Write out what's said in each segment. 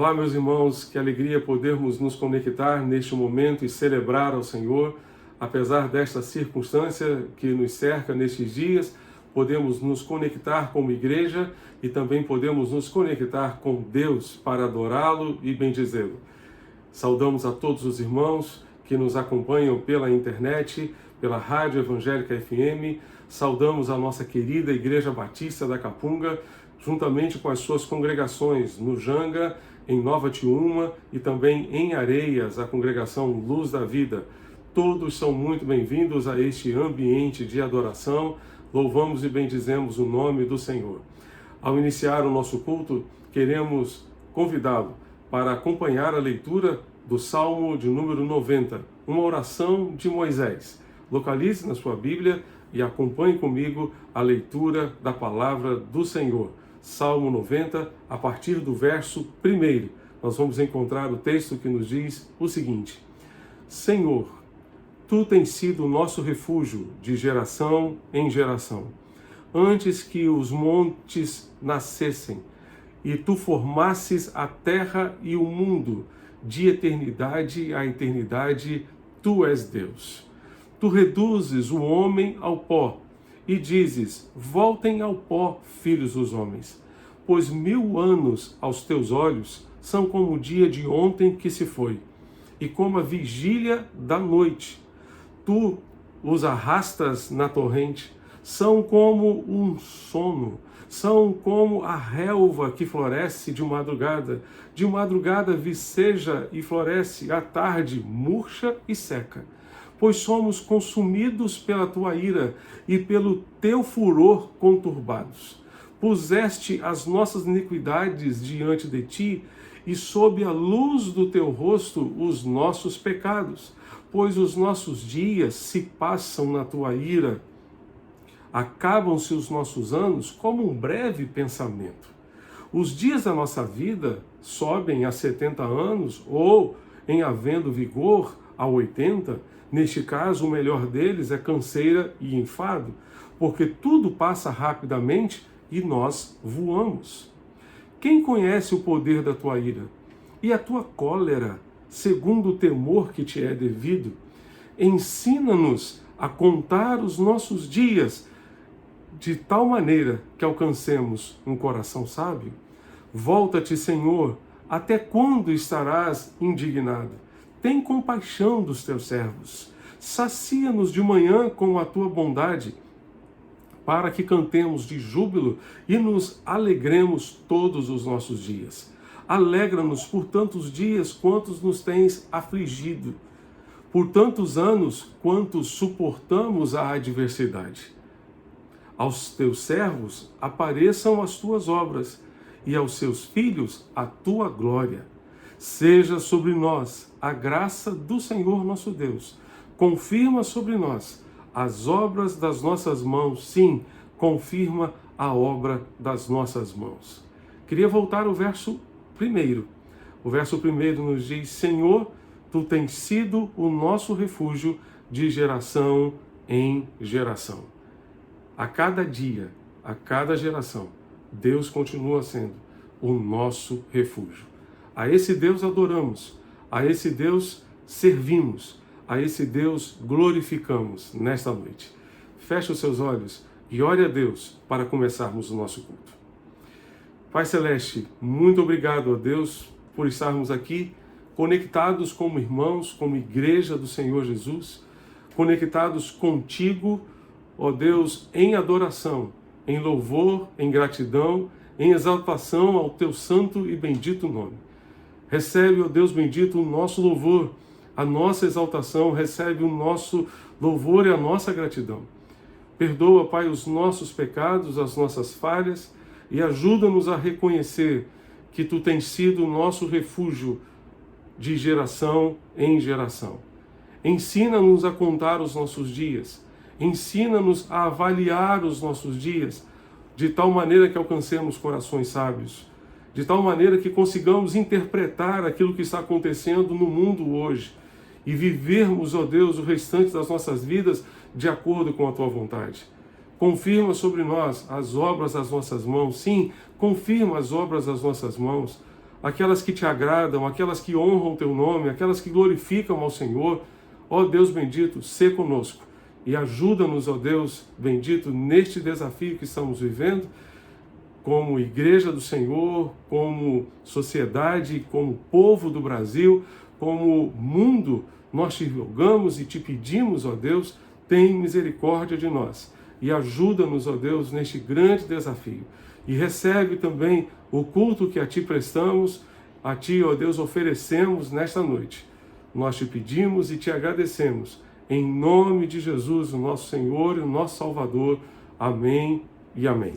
Olá, meus irmãos, que alegria podermos nos conectar neste momento e celebrar ao Senhor. Apesar desta circunstância que nos cerca nestes dias, podemos nos conectar como igreja e também podemos nos conectar com Deus para adorá-lo e bendizê-lo. Saudamos a todos os irmãos que nos acompanham pela internet, pela Rádio Evangélica FM. Saudamos a nossa querida Igreja Batista da Capunga, juntamente com as suas congregações no Janga, em Nova Tiúma e também em Areias, a congregação Luz da Vida. Todos são muito bem-vindos a este ambiente de adoração. Louvamos e bendizemos o nome do Senhor. Ao iniciar o nosso culto, queremos convidá-lo para acompanhar a leitura do Salmo de número 90, uma oração de Moisés. Localize na sua Bíblia e acompanhe comigo a leitura da palavra do Senhor. Salmo 90, a partir do verso 1, nós vamos encontrar o texto que nos diz o seguinte: Senhor, Tu tens sido o nosso refúgio de geração em geração. Antes que os montes nascessem, e Tu formasses a terra e o mundo, de eternidade a eternidade, Tu és Deus. Tu reduzes o homem ao pó, e dizes, voltem ao pó, filhos dos homens, pois 1000 anos aos teus olhos são como o dia de ontem que se foi, e como a vigília da noite. Tu os arrastas na torrente, são como um sono, são como a relva que floresce de madrugada viceja e floresce, à tarde murcha e seca. Pois somos consumidos pela tua ira e pelo teu furor conturbados. Puseste as nossas iniquidades diante de ti, e sob a luz do teu rosto os nossos pecados. Pois os nossos dias se passam na tua ira, acabam-se os nossos anos como um breve pensamento. Os dias da nossa vida sobem a 70 anos, ou, em havendo vigor, a 80. Neste caso, o melhor deles é canseira e enfado, porque tudo passa rapidamente e nós voamos. Quem conhece o poder da tua ira e a tua cólera, segundo o temor que te é devido? Ensina-nos a contar os nossos dias, de tal maneira que alcancemos um coração sábio. Volta-te, Senhor, até quando estarás indignado? Tem compaixão dos teus servos. Sacia-nos de manhã com a tua bondade, para que cantemos de júbilo e nos alegremos todos os nossos dias. Alegra-nos por tantos dias quantos nos tens afligido, por tantos anos quantos suportamos a adversidade. Aos teus servos apareçam as tuas obras, e aos seus filhos a tua glória. Seja sobre nós a graça do Senhor nosso Deus. Confirma sobre nós as obras das nossas mãos. Sim, confirma a obra das nossas mãos. Queria voltar ao verso 1. O verso 1 nos diz, Senhor, Tu tens sido o nosso refúgio de geração em geração. A cada dia, a cada geração, Deus continua sendo o nosso refúgio. A esse Deus adoramos, a esse Deus servimos, a esse Deus glorificamos nesta noite. Feche os seus olhos e ore a Deus para começarmos o nosso culto. Pai Celeste, muito obrigado a Deus por estarmos aqui conectados como irmãos, como igreja do Senhor Jesus, conectados contigo, ó Deus, em adoração, em louvor, em gratidão, em exaltação ao teu santo e bendito nome. Recebe, ó Deus bendito, o nosso louvor, a nossa exaltação, recebe o nosso louvor e a nossa gratidão. Perdoa, Pai, os nossos pecados, as nossas falhas e ajuda-nos a reconhecer que Tu tens sido o nosso refúgio de geração em geração. Ensina-nos a contar os nossos dias, ensina-nos a avaliar os nossos dias, de tal maneira que alcancemos corações sábios, de tal maneira que consigamos interpretar aquilo que está acontecendo no mundo hoje e vivermos, ó Deus, o restante das nossas vidas de acordo com a Tua vontade. Confirma sobre nós as obras das nossas mãos. Sim, confirma as obras das nossas mãos. aquelas que te agradam, aquelas que honram o teu nome, aquelas que glorificam ao Senhor. Ó Deus bendito, sê conosco e ajuda-nos, ó Deus bendito, neste desafio que estamos vivendo, como igreja do Senhor, como sociedade, como povo do Brasil, como mundo. Nós te rogamos e te pedimos, ó Deus, tem misericórdia de nós e ajuda-nos, ó Deus, neste grande desafio. E recebe também o culto que a ti prestamos, a ti, ó Deus, oferecemos nesta noite. Nós te pedimos e te agradecemos, em nome de Jesus, o nosso Senhor e o nosso Salvador. Amém e amém.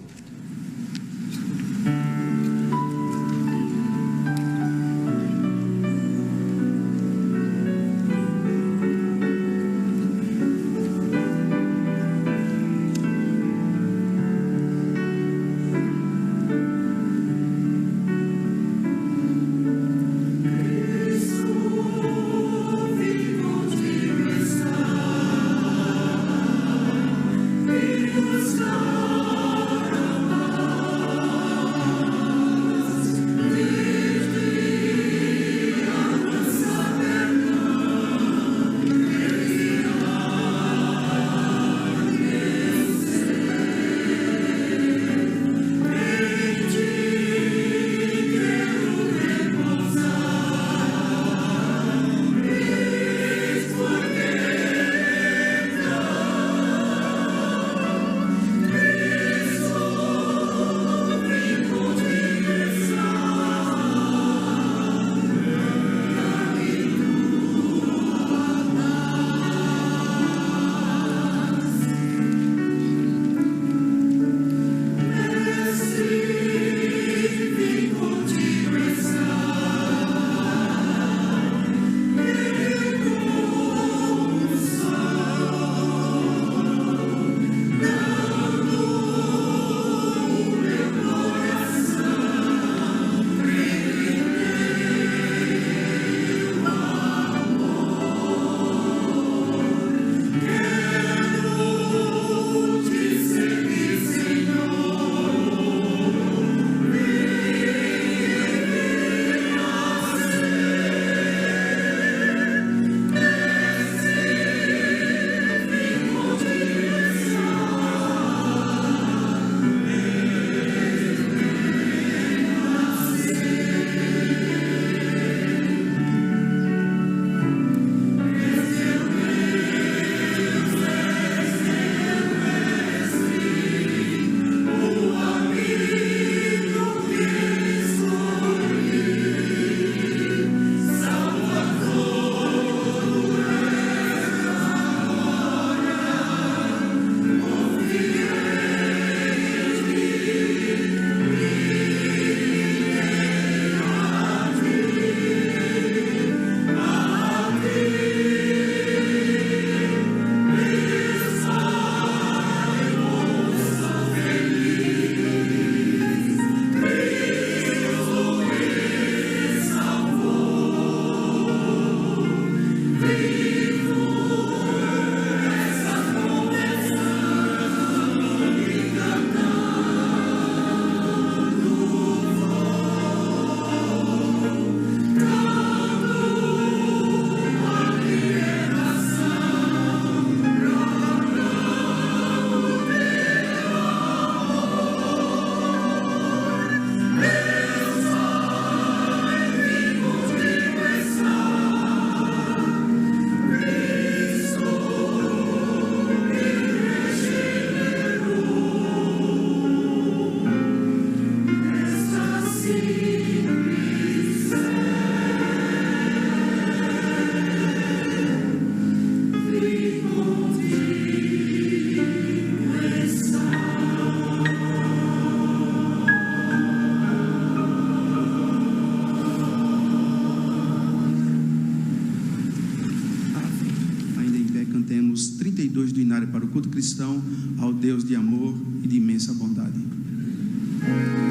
para o culto cristão ao Deus de amor e de imensa bondade. Amor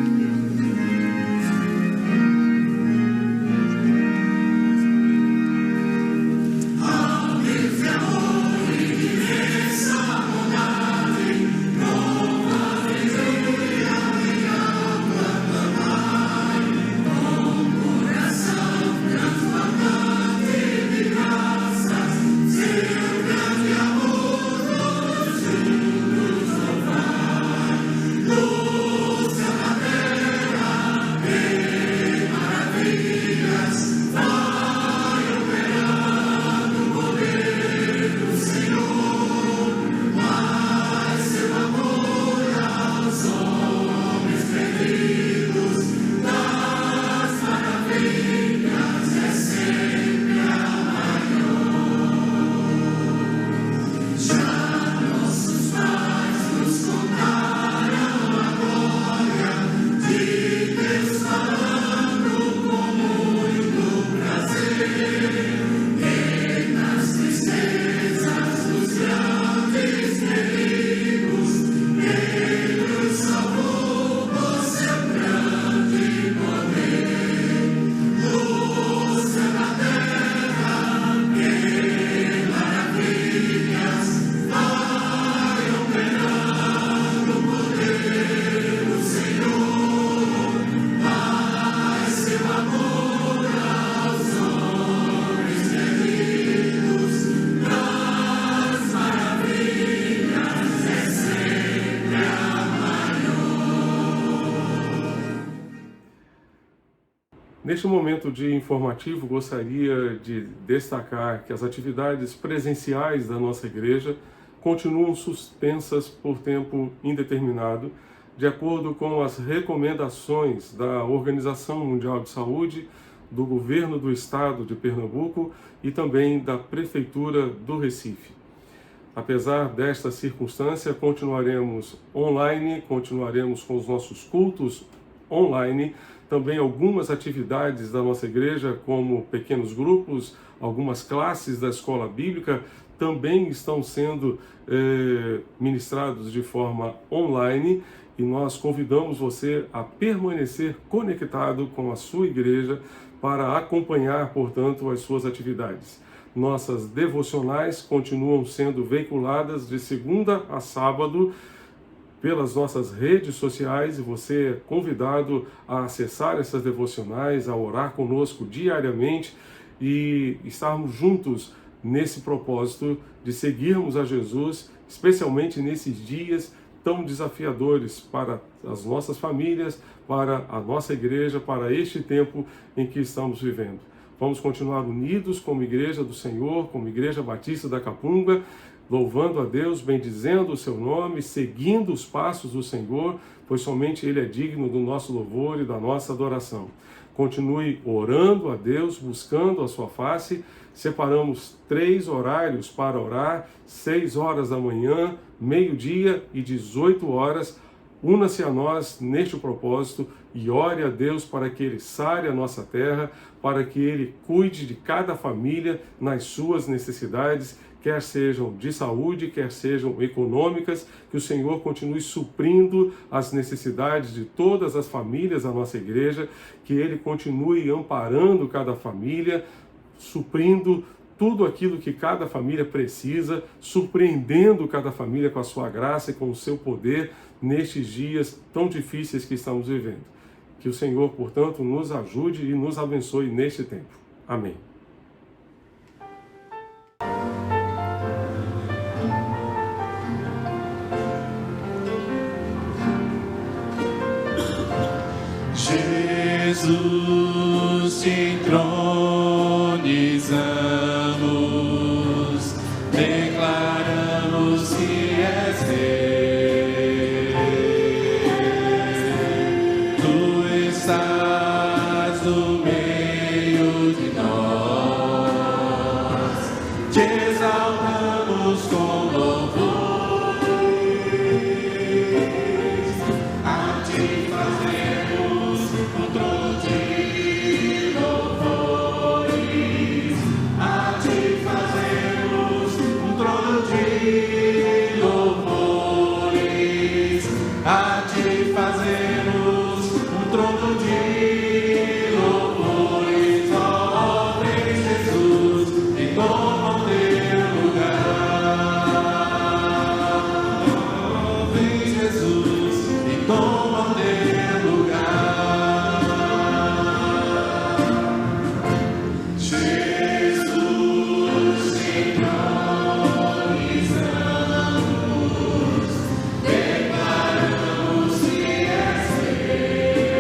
Neste momento de informativo, gostaria de destacar que as atividades presenciais da nossa igreja continuam suspensas por tempo indeterminado, de acordo com as recomendações da Organização Mundial de Saúde, do Governo do Estado de Pernambuco e também da Prefeitura do Recife. Apesar desta circunstância, continuaremos online, continuaremos com os nossos cultos online, também algumas atividades da nossa igreja, como pequenos grupos, algumas classes da escola bíblica, também estão sendo ministrados de forma online, e nós convidamos você a permanecer conectado com a sua igreja para acompanhar, portanto, as suas atividades. Nossas devocionais continuam sendo veiculadas de segunda a sábado pelas nossas redes sociais, e você é convidado a acessar essas devocionais, a orar conosco diariamente e estarmos juntos nesse propósito de seguirmos a Jesus, especialmente nesses dias tão desafiadores para as nossas famílias, para a nossa igreja, para este tempo em que estamos vivendo. Vamos continuar unidos como Igreja do Senhor, como Igreja Batista da Capunga, louvando a Deus, bendizendo o seu nome, seguindo os passos do Senhor, pois somente Ele é digno do nosso louvor e da nossa adoração. Continue orando a Deus, buscando a sua face. Separamos 3 horários para orar: 6 horas da manhã, meio-dia e 18 horas. Una-se a nós neste propósito e ore a Deus para que Ele sare a nossa terra, para que Ele cuide de cada família nas suas necessidades, quer sejam de saúde, quer sejam econômicas, que o Senhor continue suprindo as necessidades de todas as famílias da nossa igreja, que Ele continue amparando cada família, suprindo tudo aquilo que cada família precisa, surpreendendo cada família com a sua graça e com o seu poder nestes dias tão difíceis que estamos vivendo. Que o Senhor, portanto, nos ajude e nos abençoe neste tempo. Amém. Jesus, te entronizamos, declaramos que és Rei. Tu estás no meio de nós, te exaltamos com louvores, a ti fazemos um trono de louvores, a ti fazemos um trono de louvores, a ti fazemos um trono de louvores, ó Rei Jesus, e toma o teu lugar, ó Rei Jesus, e toma o teu lugar. Jesus, te entronizamos, declaramos que és Rei.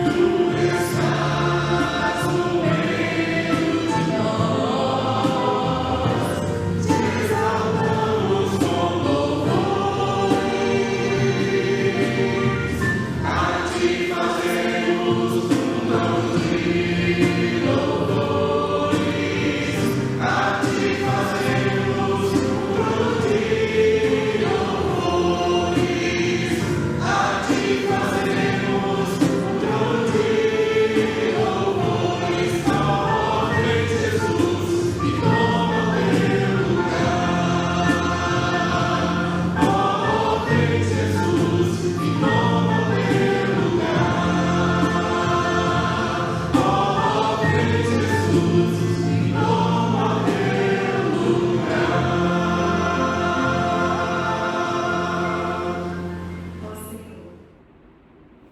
Tu estás no meio de nós, te exaltamos com louvores, a ti fazemos um trono de louvores, a ti fazemos um trono de louvores, a ti fazemos um trono de louvores, ó Rei Jesus, e toma o teu lugar, ó Rei Jesus, e toma o teu lugar, ó Rei Jesus, e toma o teu lugar.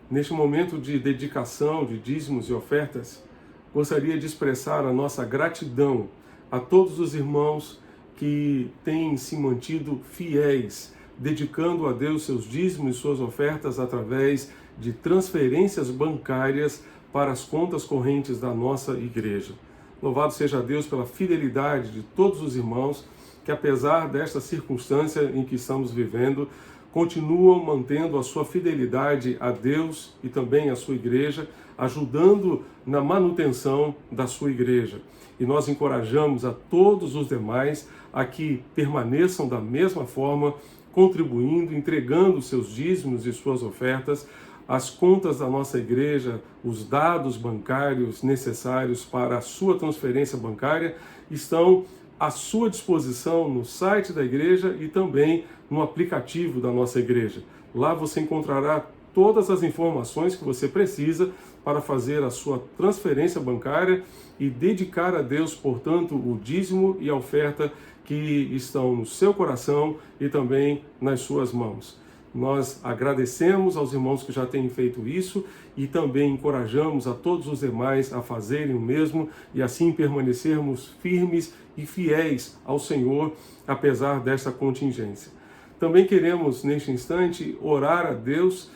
Neste momento de dedicação, de dízimos e ofertas, gostaria de expressar a nossa gratidão a todos os irmãos que têm se mantido fiéis dedicando a Deus seus dízimos e suas ofertas através de transferências bancárias para as contas correntes da nossa igreja. Louvado seja Deus pela fidelidade de todos os irmãos que, apesar desta circunstância em que estamos vivendo, continuam mantendo a sua fidelidade a Deus e também à sua igreja, ajudando na manutenção da sua igreja. E nós encorajamos a todos os demais a que permaneçam da mesma forma, contribuindo, entregando seus dízimos e suas ofertas, as contas da nossa igreja, os dados bancários necessários para a sua transferência bancária estão à sua disposição no site da igreja e também no aplicativo da nossa igreja. Lá você encontrará todas as informações que você precisa para fazer a sua transferência bancária e dedicar a Deus, portanto, o dízimo e a oferta que estão no seu coração e também nas suas mãos. Nós agradecemos aos irmãos que já têm feito isso e também encorajamos a todos os demais a fazerem o mesmo e assim permanecermos firmes e fiéis ao Senhor, apesar desta contingência. Também queremos, neste instante, orar a Deus,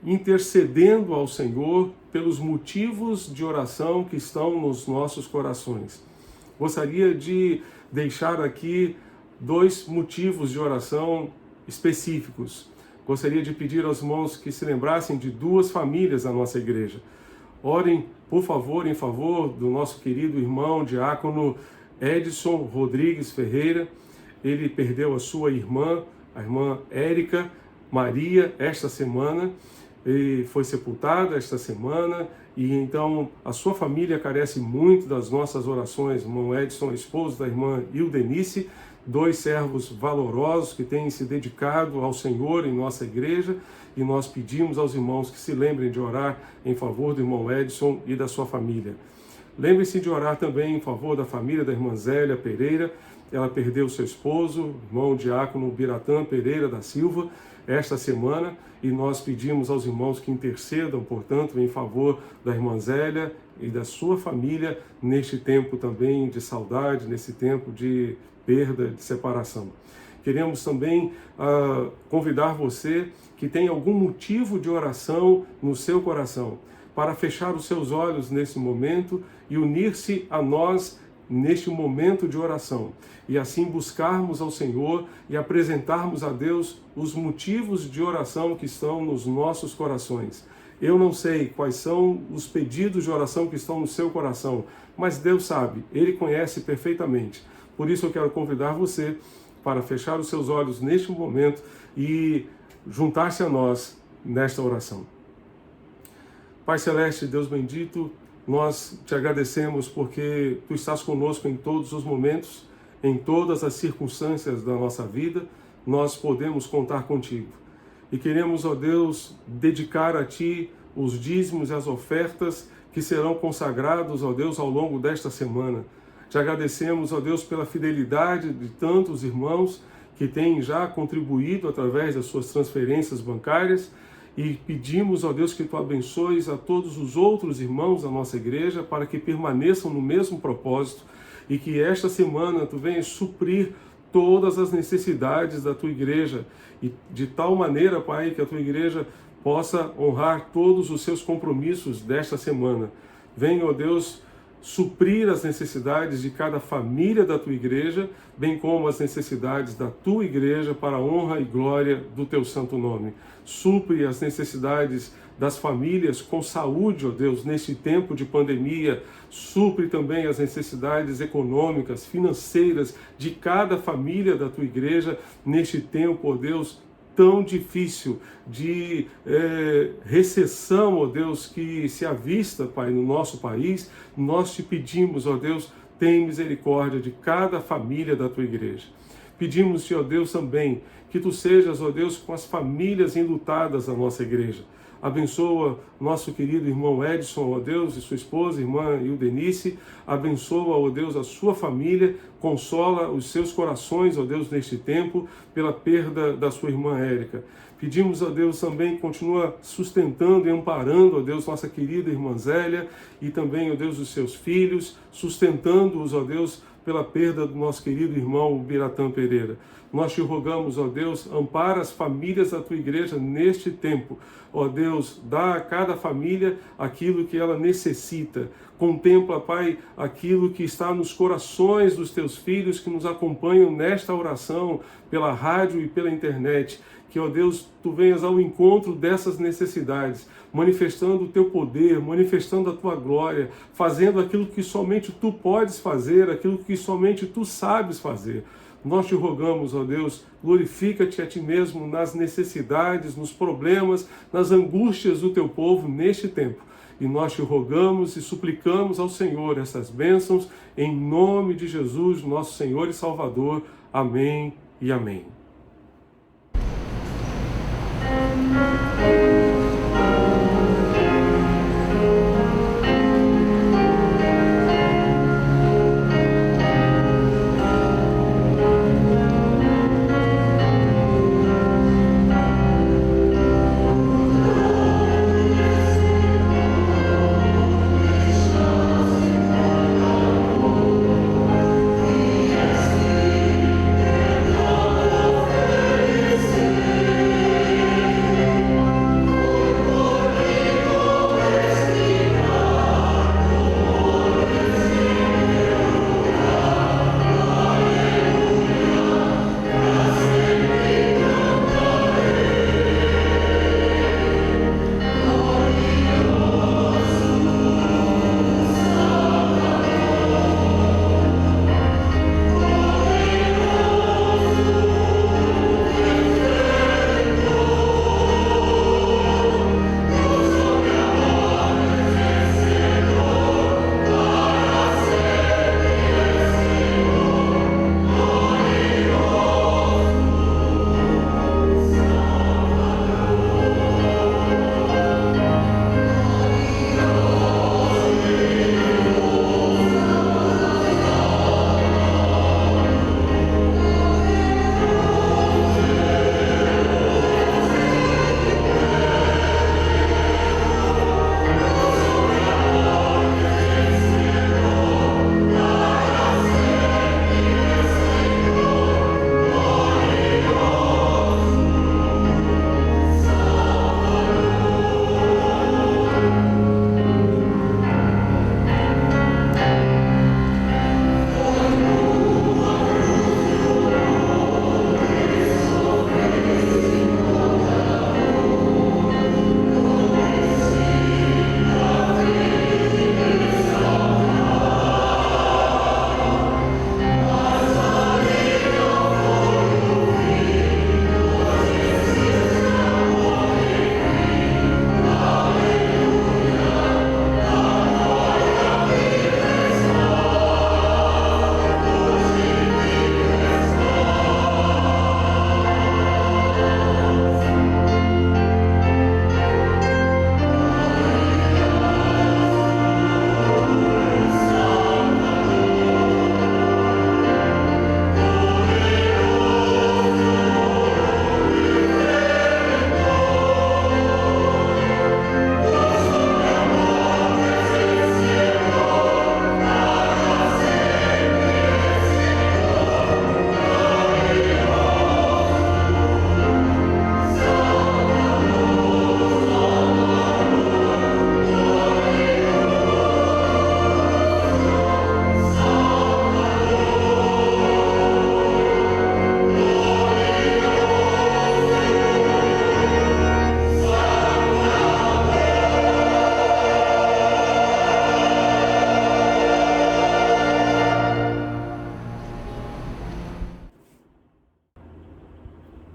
intercedendo ao Senhor pelos motivos de oração que estão nos nossos corações. Gostaria de deixar aqui 2 motivos de oração específicos. Gostaria de pedir aos irmãos que se lembrassem de 2 famílias da nossa igreja. Orem, por favor, em favor do nosso querido irmão diácono Edson Rodrigues Ferreira. Ele perdeu a sua irmã, a irmã Érica Maria, esta semana, e foi sepultada esta semana, e então a sua família carece muito das nossas orações. Irmão Edson, esposo da irmã Ildenice, 2 servos valorosos que têm se dedicado ao Senhor em nossa igreja, e nós pedimos aos irmãos que se lembrem de orar em favor do irmão Edson e da sua família. Lembre-se de orar também em favor da família da irmã Zélia Pereira. Ela perdeu seu esposo, irmão diácono Biratã Pereira da Silva, esta semana, e nós pedimos aos irmãos que intercedam, portanto, em favor da irmã Zélia e da sua família neste tempo também de saudade, nesse tempo de perda, de separação. Queremos também convidar você que tem algum motivo de oração no seu coração para fechar os seus olhos nesse momento e unir-se a nós neste momento de oração, e assim buscarmos ao Senhor e apresentarmos a Deus os motivos de oração que estão nos nossos corações. Eu não sei quais são os pedidos de oração que estão no seu coração, mas Deus sabe, Ele conhece perfeitamente. Por isso eu quero convidar você para fechar os seus olhos neste momento e juntar-se a nós nesta oração. Pai Celeste, Deus bendito, nós te agradecemos porque Tu estás conosco em todos os momentos, em todas as circunstâncias da nossa vida, nós podemos contar contigo. E queremos, ó Deus, dedicar a Ti os dízimos e as ofertas que serão consagrados, ó Deus, ao longo desta semana. Te agradecemos, ó Deus, pela fidelidade de tantos irmãos que têm já contribuído através das suas transferências bancárias, e pedimos, ó Deus, que Tu abençoes a todos os outros irmãos da nossa igreja para que permaneçam no mesmo propósito e que esta semana Tu venhas suprir todas as necessidades da Tua igreja e de tal maneira, Pai, que a Tua igreja possa honrar todos os seus compromissos desta semana. Venha, ó Deus, suprir as necessidades de cada família da Tua igreja, bem como as necessidades da Tua igreja para a honra e glória do Teu santo nome. Supre as necessidades das famílias com saúde, ó Deus, neste tempo de pandemia. Supre também as necessidades econômicas, financeiras de cada família da Tua igreja neste tempo, ó Deus, tão difícil de recessão, ó Deus, que se avista, Pai, no nosso país. Nós Te pedimos, ó Deus, tem misericórdia de cada família da Tua igreja. Pedimos-Te, ó Deus, também que Tu sejas, ó Deus, com as famílias enlutadas da nossa igreja. Abençoa nosso querido irmão Edson, ó Deus, e sua esposa, irmã Ildenice. Abençoa, ó Deus, a sua família. Consola os seus corações, ó Deus, neste tempo, pela perda da sua irmã Érica. Pedimos, ó Deus, também continua sustentando e amparando, ó Deus, nossa querida irmã Zélia e também, ó Deus, os seus filhos, sustentando-os, ó Deus, pela perda do nosso querido irmão Biratã Pereira. Nós te rogamos, ó Deus, ampara as famílias da tua igreja neste tempo. Ó Deus, dá a cada família aquilo que ela necessita. Contempla, Pai, aquilo que está nos corações dos teus filhos que nos acompanham nesta oração, pela rádio e pela internet. Que, ó Deus, tu venhas ao encontro dessas necessidades, manifestando o teu poder, manifestando a tua glória, fazendo aquilo que somente tu podes fazer, aquilo que somente tu sabes fazer. Nós te rogamos, ó Deus, glorifica-te a ti mesmo nas necessidades, nos problemas, nas angústias do teu povo neste tempo. E nós te rogamos e suplicamos ao Senhor essas bênçãos, em nome de Jesus, nosso Senhor e Salvador. Amém e amém.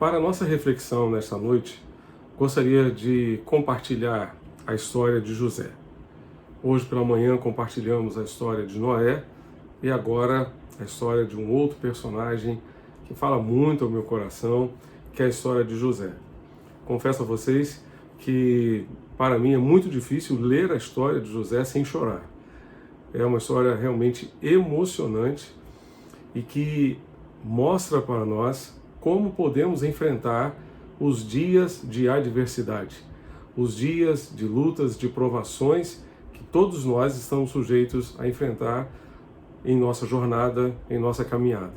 Para a nossa reflexão nesta noite, gostaria de compartilhar a história de José. Hoje pela manhã compartilhamos a história de Noé e agora a história de um outro personagem que fala muito ao meu coração, que é a história de José. Confesso a vocês que para mim é muito difícil ler a história de José sem chorar. É uma história realmente emocionante e que mostra para nós como podemos enfrentar os dias de adversidade, os dias de lutas, de provações que todos nós estamos sujeitos a enfrentar em nossa jornada, em nossa caminhada.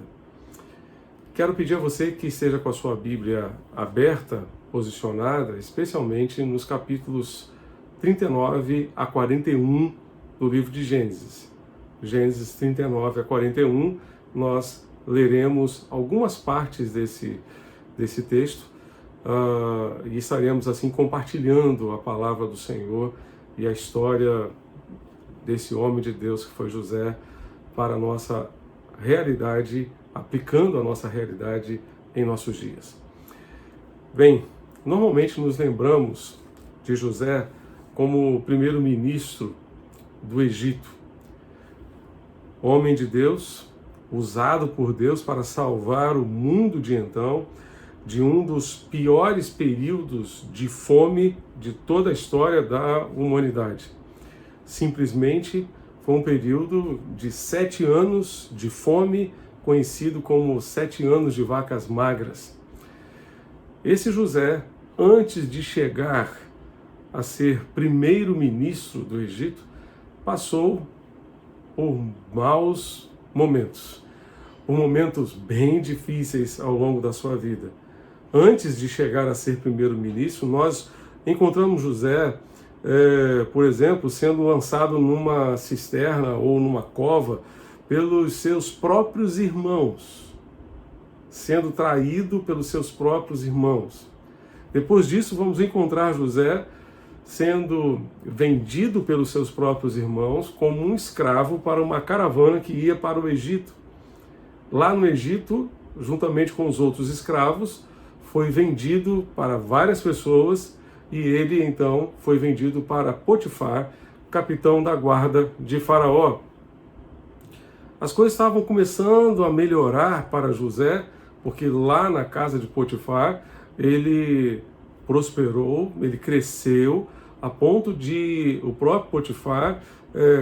Quero pedir a você que esteja com a sua Bíblia aberta, posicionada, especialmente nos capítulos 39 a 41 do livro de Gênesis. Gênesis 39 a 41, nós leremos algumas partes desse texto e estaremos assim compartilhando a palavra do Senhor e a história desse homem de Deus que foi José para a nossa realidade, aplicando a nossa realidade em nossos dias. Bem, normalmente nos lembramos de José como o primeiro-ministro do Egito. Homem de Deus, usado por Deus para salvar o mundo de então, de um dos piores períodos de fome de toda a história da humanidade. Simplesmente foi um período de 7 anos de fome, conhecido como 7 anos de vacas magras. Esse José, antes de chegar a ser primeiro-ministro do Egito, passou por maus momentos, por momentos bem difíceis ao longo da sua vida. Antes de chegar a ser primeiro-ministro, nós encontramos José, por exemplo, sendo lançado numa cisterna ou numa cova pelos seus próprios irmãos, sendo traído pelos seus próprios irmãos. Depois disso, vamos encontrar José sendo vendido pelos seus próprios irmãos como um escravo para uma caravana que ia para o Egito. Lá no Egito, juntamente com os outros escravos, foi vendido para várias pessoas e ele então foi vendido para Potifar, capitão da guarda de Faraó. As coisas estavam começando a melhorar para José, porque lá na casa de Potifar ele prosperou, ele cresceu, a ponto de o próprio Potifar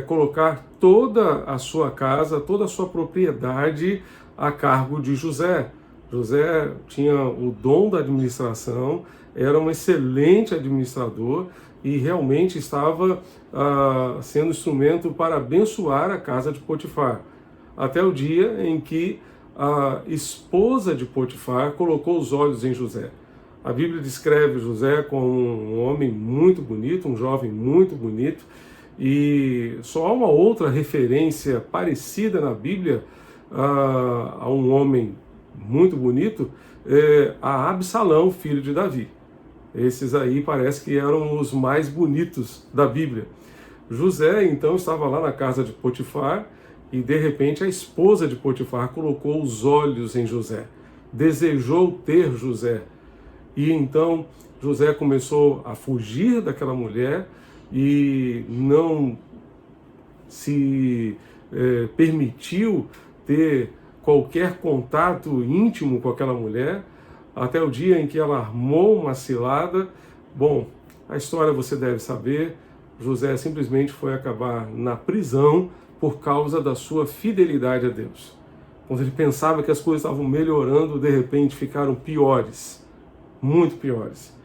colocar toda a sua casa, toda a sua propriedade a cargo de José. José tinha o dom da administração, era um excelente administrador e realmente estava sendo instrumento para abençoar a casa de Potifar. Até o dia em que a esposa de Potifar colocou os olhos em José. A Bíblia descreve José como um homem muito bonito, um jovem muito bonito, e só há uma outra referência parecida na Bíblia a um homem muito bonito, a Absalão, filho de Davi. Esses aí parece que eram os mais bonitos da Bíblia. José então estava lá na casa de Potifar e de repente a esposa de Potifar colocou os olhos em José, desejou ter José. E então José começou a fugir daquela mulher e não se permitiu ter qualquer contato íntimo com aquela mulher, até o dia em que ela armou uma cilada. Bom, a história você deve saber, José simplesmente foi acabar na prisão por causa da sua fidelidade a Deus. Quando ele pensava que as coisas estavam melhorando, de repente ficaram piores, muito piores.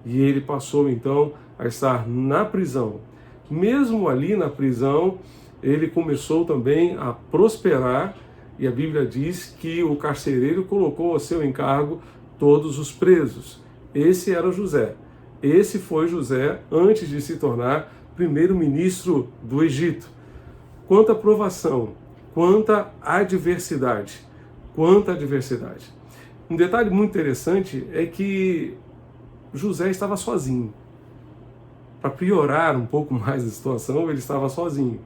E ele passou então a estar na prisão. Mesmo ali na prisão, ele começou também a prosperar, e a Bíblia diz que o carcereiro colocou a seu encargo todos os presos. Esse era José. Esse foi José antes de se tornar primeiro-ministro do Egito. Quanta provação, quanta adversidade, quanta adversidade. Um detalhe muito interessante é que José estava sozinho. Para piorar um pouco mais a situação, ele estava sozinho.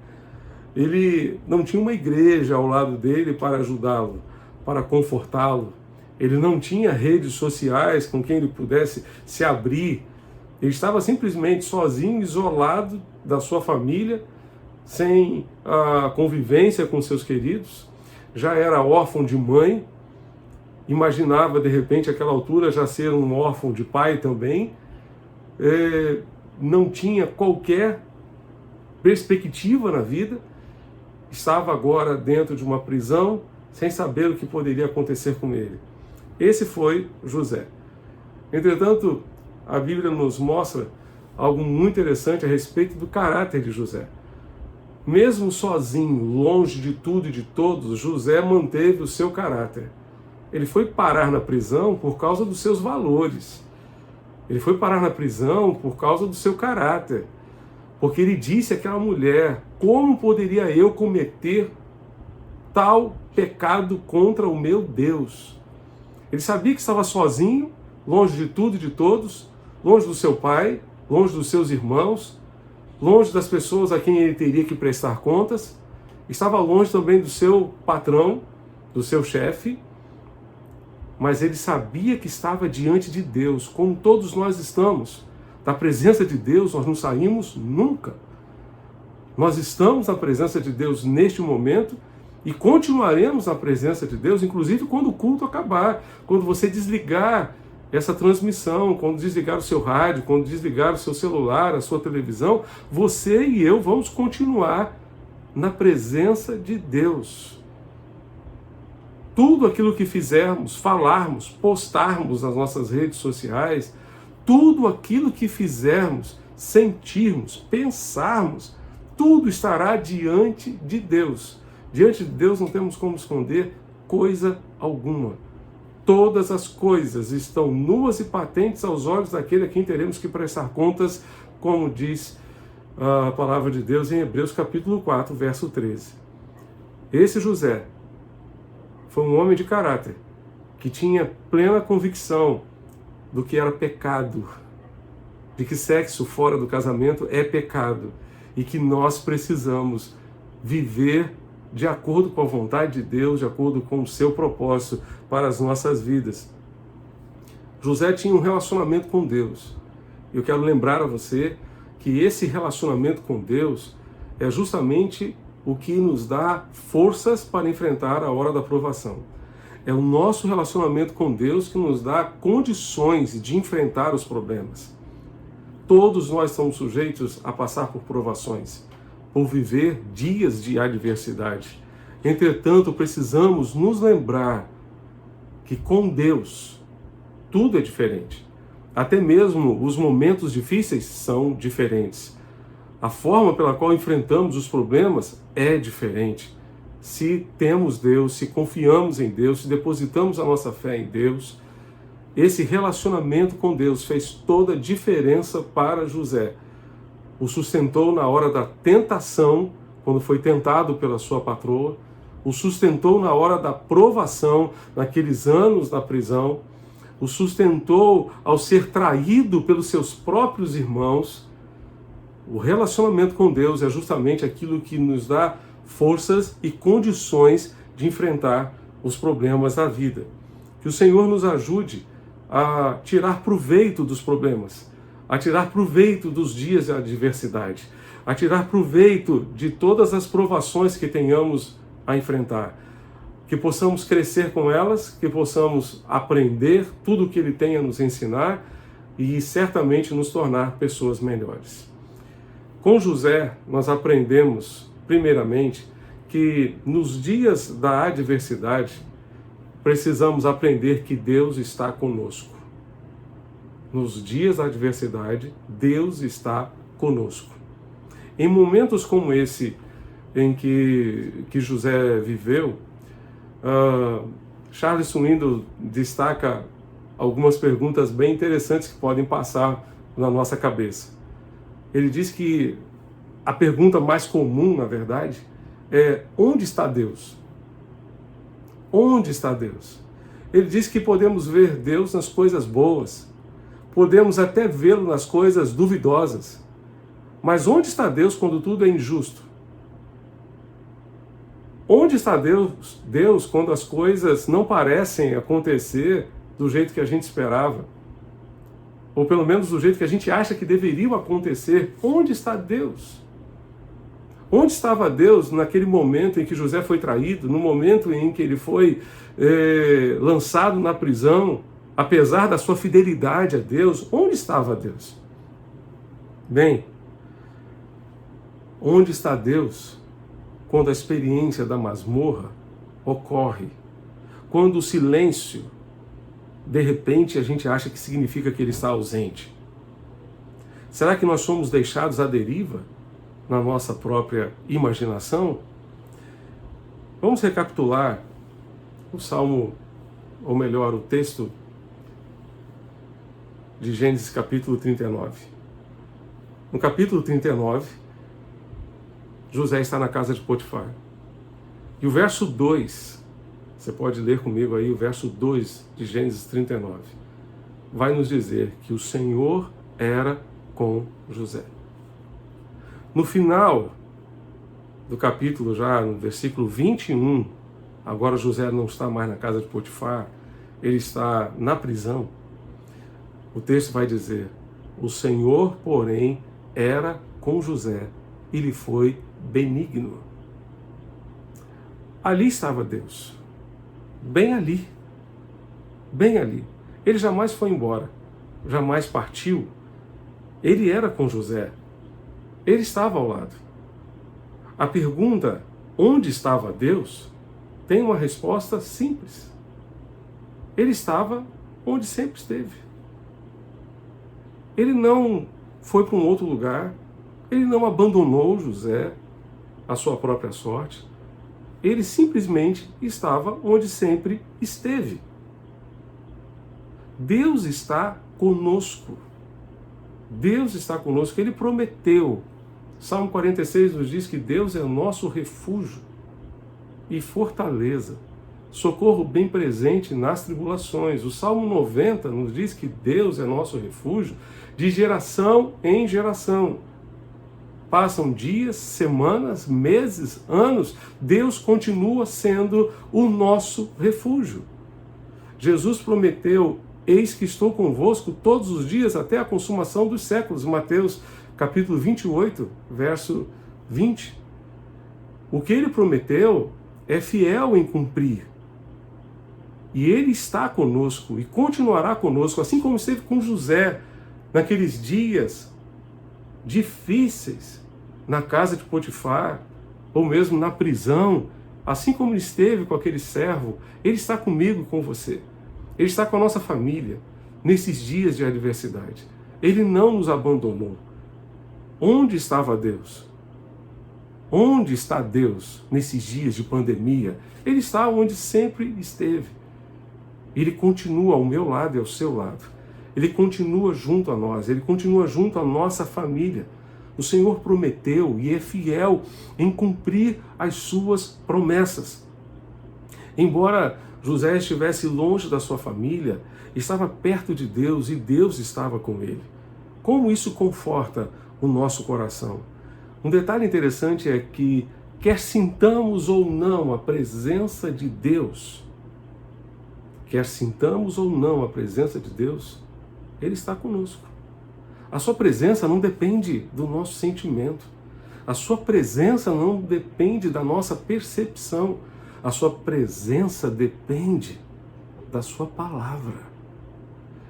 Ele não tinha uma igreja ao lado dele para ajudá-lo, para confortá-lo. Ele não tinha redes sociais com quem ele pudesse se abrir. Ele estava simplesmente sozinho, isolado da sua família, sem a convivência com seus queridos. Já era órfão de mãe. Imaginava, de repente, àquela altura, já ser um órfão de pai também. Não tinha qualquer perspectiva na vida. Estava agora dentro de uma prisão, sem saber o que poderia acontecer com ele. Esse foi José. Entretanto, a Bíblia nos mostra algo muito interessante a respeito do caráter de José. Mesmo sozinho, longe de tudo e de todos, José manteve o seu caráter. Ele foi parar na prisão por causa dos seus valores. Ele foi parar na prisão por causa do seu caráter. Porque ele disse àquela mulher: como poderia eu cometer tal pecado contra o meu Deus? Ele sabia que estava sozinho, longe de tudo e de todos, longe do seu pai, longe dos seus irmãos, longe das pessoas a quem ele teria que prestar contas, estava longe também do seu patrão, do seu chefe, mas ele sabia que estava diante de Deus, como todos nós estamos. Da presença de Deus nós não saímos nunca. Nós estamos na presença de Deus neste momento e continuaremos na presença de Deus, inclusive quando o culto acabar, quando você desligar essa transmissão, quando desligar o seu rádio, quando desligar o seu celular, a sua televisão, você e eu vamos continuar na presença de Deus. Tudo aquilo que fizermos, falarmos, postarmos nas nossas redes sociais, tudo aquilo que fizermos, sentirmos, pensarmos, tudo estará diante de Deus. Diante de Deus não temos como esconder coisa alguma. Todas as coisas estão nuas e patentes aos olhos daquele a quem teremos que prestar contas, como diz a palavra de Deus em Hebreus capítulo 4, verso 13. Esse José foi um homem de caráter, que tinha plena convicção do que era pecado, de que sexo fora do casamento é pecado, e que nós precisamos viver de acordo com a vontade de Deus, de acordo com o seu propósito para as nossas vidas. José tinha um relacionamento com Deus. Eu quero lembrar a você que esse relacionamento com Deus é justamente o que nos dá forças para enfrentar a hora da provação. É o nosso relacionamento com Deus que nos dá condições de enfrentar os problemas. Todos nós estamos sujeitos a passar por provações, por viver dias de adversidade. Entretanto, precisamos nos lembrar que com Deus tudo é diferente. Até mesmo os momentos difíceis são diferentes. A forma pela qual enfrentamos os problemas é diferente. Se temos Deus, se confiamos em Deus, se depositamos a nossa fé em Deus, esse relacionamento com Deus fez toda a diferença para José. O sustentou na hora da tentação, quando foi tentado pela sua patroa, o sustentou na hora da provação, naqueles anos na prisão, o sustentou ao ser traído pelos seus próprios irmãos. O relacionamento com Deus é justamente aquilo que nos dá forças e condições de enfrentar os problemas da vida. Que o Senhor nos ajude a tirar proveito dos problemas, a tirar proveito dos dias de adversidade, a tirar proveito de todas as provações que tenhamos a enfrentar. Que possamos crescer com elas, que possamos aprender tudo o que Ele tem a nos ensinar e certamente nos tornar pessoas melhores. Com José, nós aprendemos, primeiramente, que nos dias da adversidade, precisamos aprender que Deus está conosco. Nos dias da adversidade, Deus está conosco. Em momentos como esse em que José viveu, Charles Swindoll destaca algumas perguntas bem interessantes que podem passar na nossa cabeça. Ele diz que a pergunta mais comum, na verdade, é: onde está Deus? Onde está Deus? Ele diz que podemos ver Deus nas coisas boas, podemos até vê-lo nas coisas duvidosas, mas onde está Deus quando tudo é injusto? Onde está Deus quando as coisas não parecem acontecer do jeito que a gente esperava? Ou pelo menos do jeito que a gente acha que deveriam acontecer? Onde está Deus? Onde estava Deus naquele momento em que José foi traído, no momento em que ele foi lançado na prisão, apesar da sua fidelidade a Deus? Onde estava Deus? Bem, onde está Deus quando a experiência da masmorra ocorre? Quando o silêncio, de repente, a gente acha que significa que Ele está ausente? Será que nós somos deixados à deriva? na nossa própria imaginação, vamos recapitular o Salmo, ou melhor, o texto de Gênesis capítulo 39. No capítulo 39, José está na casa de Potifar. E o verso 2, você pode ler comigo aí o verso 2 de Gênesis 39, vai nos dizer que o Senhor era com José. No final do capítulo, já no versículo 21, agora José não está mais na casa de Potifar, ele está na prisão. O texto vai dizer: o Senhor, porém, era com José e lhe foi benigno. Ali estava Deus, bem ali, bem ali. Ele jamais foi embora, jamais partiu. Ele era com José, ele estava ao lado. A pergunta, onde estava Deus, tem uma resposta simples. Ele estava onde sempre esteve. Ele não foi para um outro lugar, ele não abandonou José à sua própria sorte. Ele simplesmente estava onde sempre esteve. Deus está conosco. Deus está conosco. Ele prometeu. Salmo 46 nos diz que Deus é o nosso refúgio e fortaleza, socorro bem presente nas tribulações. O Salmo 90 nos diz que Deus é nosso refúgio de geração em geração. Passam dias, semanas, meses, anos, Deus continua sendo o nosso refúgio. Jesus prometeu: eis que estou convosco todos os dias até a consumação dos séculos. Mateus capítulo 28, verso 20. O que ele prometeu é fiel em cumprir. E ele está conosco e continuará conosco, assim como esteve com José naqueles dias difíceis na casa de Potifar, ou mesmo na prisão, assim como ele esteve com aquele servo. Ele está comigo e com você. Ele está com a nossa família nesses dias de adversidade. Ele não nos abandonou. Onde estava Deus? Onde está Deus nesses dias de pandemia? Ele está onde sempre esteve. Ele continua ao meu lado e ao seu lado. Ele continua junto a nós, ele continua junto à nossa família. O Senhor prometeu e é fiel em cumprir as suas promessas. Embora José estivesse longe da sua família, estava perto de Deus e Deus estava com ele. Como isso conforta o nosso coração? Um detalhe interessante é que, quer sintamos ou não a presença de Deus, quer sintamos ou não a presença de Deus, Ele está conosco. A sua presença não depende do nosso sentimento. A sua presença não depende da nossa percepção. A sua presença depende da sua palavra.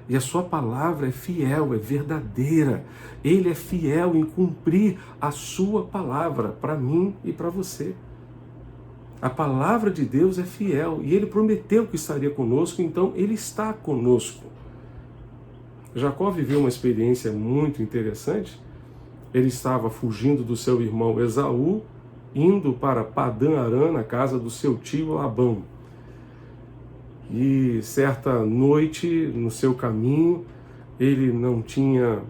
E a sua palavra é fiel, é verdadeira. Ele é fiel em cumprir a sua palavra para mim e para você. A palavra de Deus é fiel e ele prometeu que estaria conosco, então ele está conosco. Jacó viveu uma experiência muito interessante. Ele estava fugindo do seu irmão Esaú, indo para Padã Arã, na casa do seu tio Labão. E certa noite, no seu caminho, ele não tinha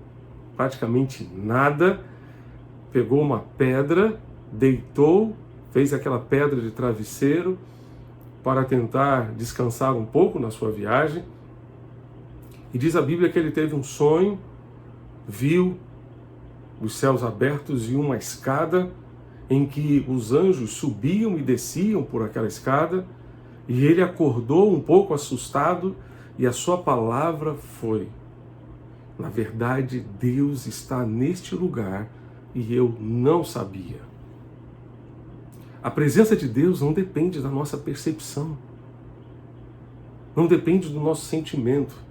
praticamente nada, pegou uma pedra, deitou, fez aquela pedra de travesseiro para tentar descansar um pouco na sua viagem. E diz a Bíblia que ele teve um sonho, viu os céus abertos e uma escada em que os anjos subiam e desciam por aquela escada, e ele acordou um pouco assustado e a sua palavra foi: na verdade, Deus está neste lugar e eu não sabia. A presença de Deus não depende da nossa percepção, não depende do nosso sentimento.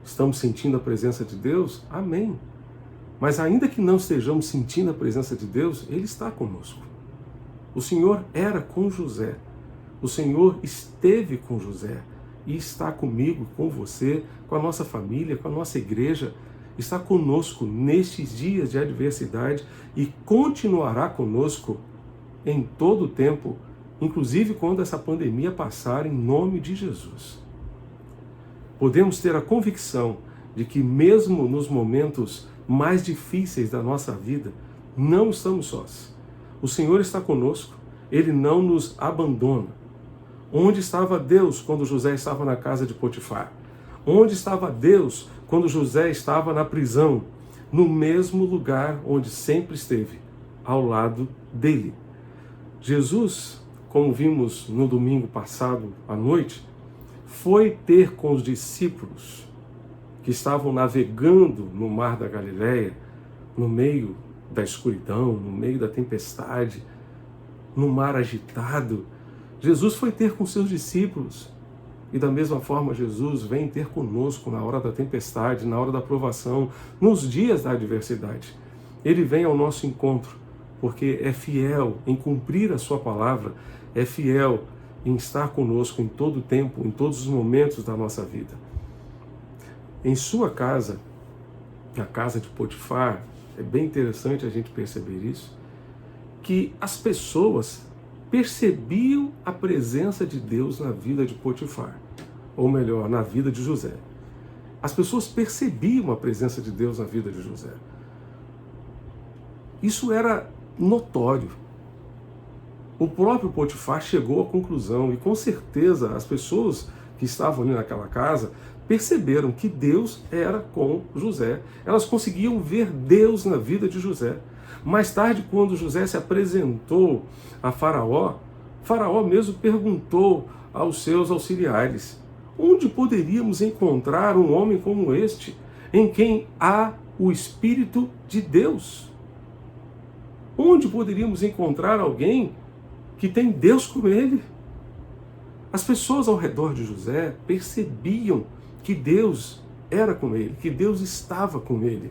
Estamos sentindo a presença de Deus? Amém. Mas ainda que não estejamos sentindo a presença de Deus, Ele está conosco. O Senhor era com José. O Senhor esteve com José e está comigo, com você, com a nossa família, com a nossa igreja. está conosco nestes dias de adversidade e continuará conosco em todo o tempo, inclusive quando essa pandemia passar, em nome de Jesus. Podemos ter a convicção de que mesmo nos momentos mais difíceis da nossa vida, não estamos sós. O Senhor está conosco, Ele não nos abandona. Onde estava Deus quando José estava na casa de Potifar? Onde estava Deus quando José estava na prisão? No mesmo lugar onde sempre esteve, ao lado dele. Jesus, como vimos no domingo passado à noite, foi ter com os discípulos que estavam navegando no mar da Galileia, no meio da escuridão, no meio da tempestade, no mar agitado. Jesus foi ter com seus discípulos. E da mesma forma Jesus vem ter conosco na hora da tempestade, na hora da provação, nos dias da adversidade. Ele vem ao nosso encontro, porque é fiel em cumprir a sua palavra, é fiel em estar conosco em todo o tempo, em todos os momentos da nossa vida. Em sua casa, na casa de Potifar, é bem interessante a gente perceber isso, que as pessoas percebiam a presença de Deus na vida de Potifar, ou melhor, na vida de José. As pessoas percebiam a presença de Deus na vida de José. Isso era notório. O próprio Potifar chegou à conclusão, e com certeza as pessoas que estavam ali naquela casa perceberam que Deus era com José. Elas conseguiam ver Deus na vida de José. Mais tarde, quando José se apresentou a Faraó, Faraó mesmo perguntou aos seus auxiliares: onde poderíamos encontrar um homem como este, em quem há o Espírito de Deus? Onde poderíamos encontrar alguém que tem Deus com ele? As pessoas ao redor de José percebiam que Deus era com ele, que Deus estava com ele.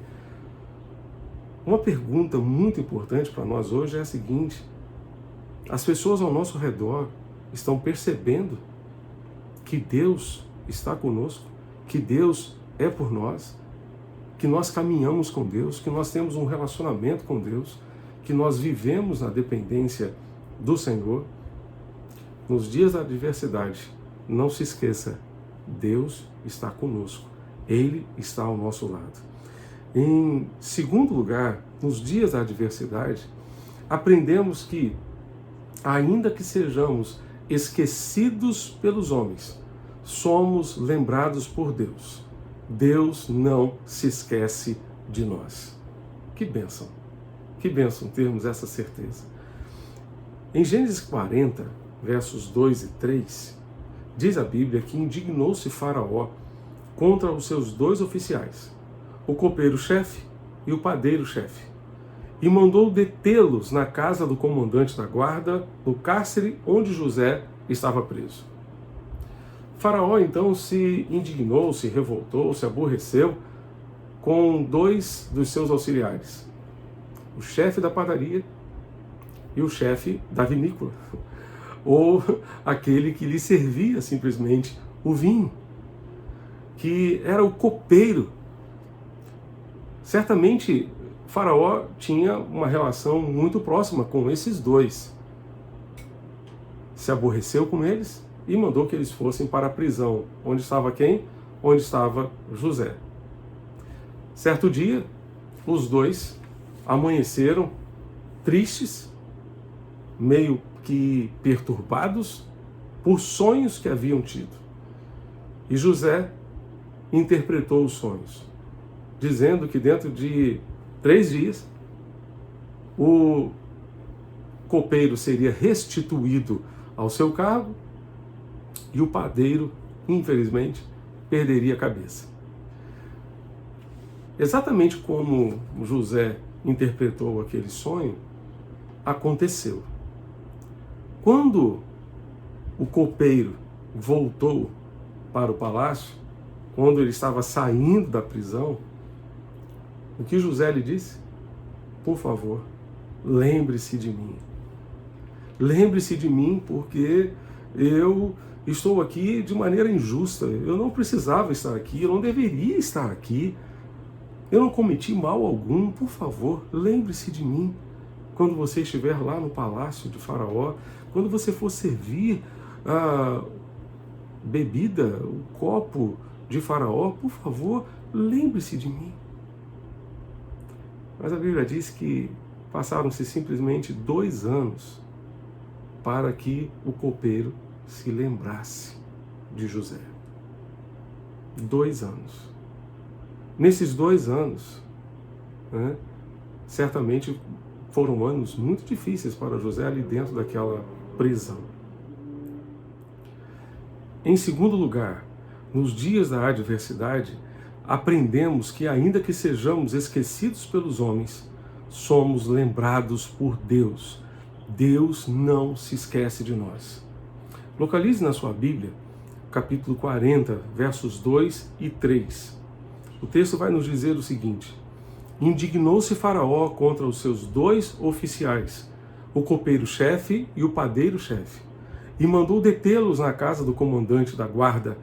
Uma pergunta muito importante para nós hoje é a seguinte: as pessoas ao nosso redor estão percebendo que Deus está conosco, que Deus é por nós, que nós caminhamos com Deus, que nós temos um relacionamento com Deus, que nós vivemos na dependência do Senhor? Nos dias da adversidade, não se esqueça, Deus está conosco, Ele está ao nosso lado. Em segundo lugar, nos dias da adversidade, aprendemos que, ainda que sejamos esquecidos pelos homens, somos lembrados por Deus. Deus não se esquece de nós. Que bênção termos essa certeza. Em Gênesis 40, versos 2 e 3, diz a Bíblia que indignou-se Faraó contra os seus dois oficiais, o copeiro-chefe e o padeiro-chefe, e mandou detê-los na casa do comandante da guarda, no cárcere onde José estava preso. Faraó então se indignou, se revoltou, se aborreceu com dois dos seus auxiliares, o chefe da padaria e o chefe da vinícola, ou aquele que lhe servia simplesmente o vinho, que era o copeiro. Certamente Faraó tinha uma relação muito próxima com esses dois. Se aborreceu com eles e mandou que eles fossem para a prisão. Onde estava quem? Onde estava José. Certo dia, os dois amanheceram tristes, meio que perturbados por sonhos que haviam tido. E José interpretou os sonhos, dizendo que dentro de 3 dias o copeiro seria restituído ao seu cargo e o padeiro, infelizmente, perderia a cabeça. Exatamente como José interpretou aquele sonho, aconteceu. Quando o copeiro voltou para o palácio, quando ele estava saindo da prisão, o que José lhe disse? Por favor, lembre-se de mim. Lembre-se de mim, porque eu estou aqui de maneira injusta. Eu não precisava estar aqui, eu não deveria estar aqui. Eu não cometi mal algum, por favor, lembre-se de mim. Quando você estiver lá no palácio de Faraó, quando você for servir a bebida, o copo de Faraó, por favor, lembre-se de mim. Mas a Bíblia diz que passaram-se simplesmente 2 anos para que o copeiro se lembrasse de José. 2 anos. Nesses 2 anos, né, certamente foram anos muito difíceis para José ali dentro daquela prisão. Em segundo lugar, nos dias da adversidade, aprendemos que ainda que sejamos esquecidos pelos homens, somos lembrados por Deus. Deus não se esquece de nós. Localize na sua Bíblia, capítulo 40, versos 2 e 3. O texto vai nos dizer o seguinte: indignou-se Faraó contra os seus 2 oficiais, o copeiro-chefe e o padeiro-chefe, e mandou detê-los na casa do comandante da guarda,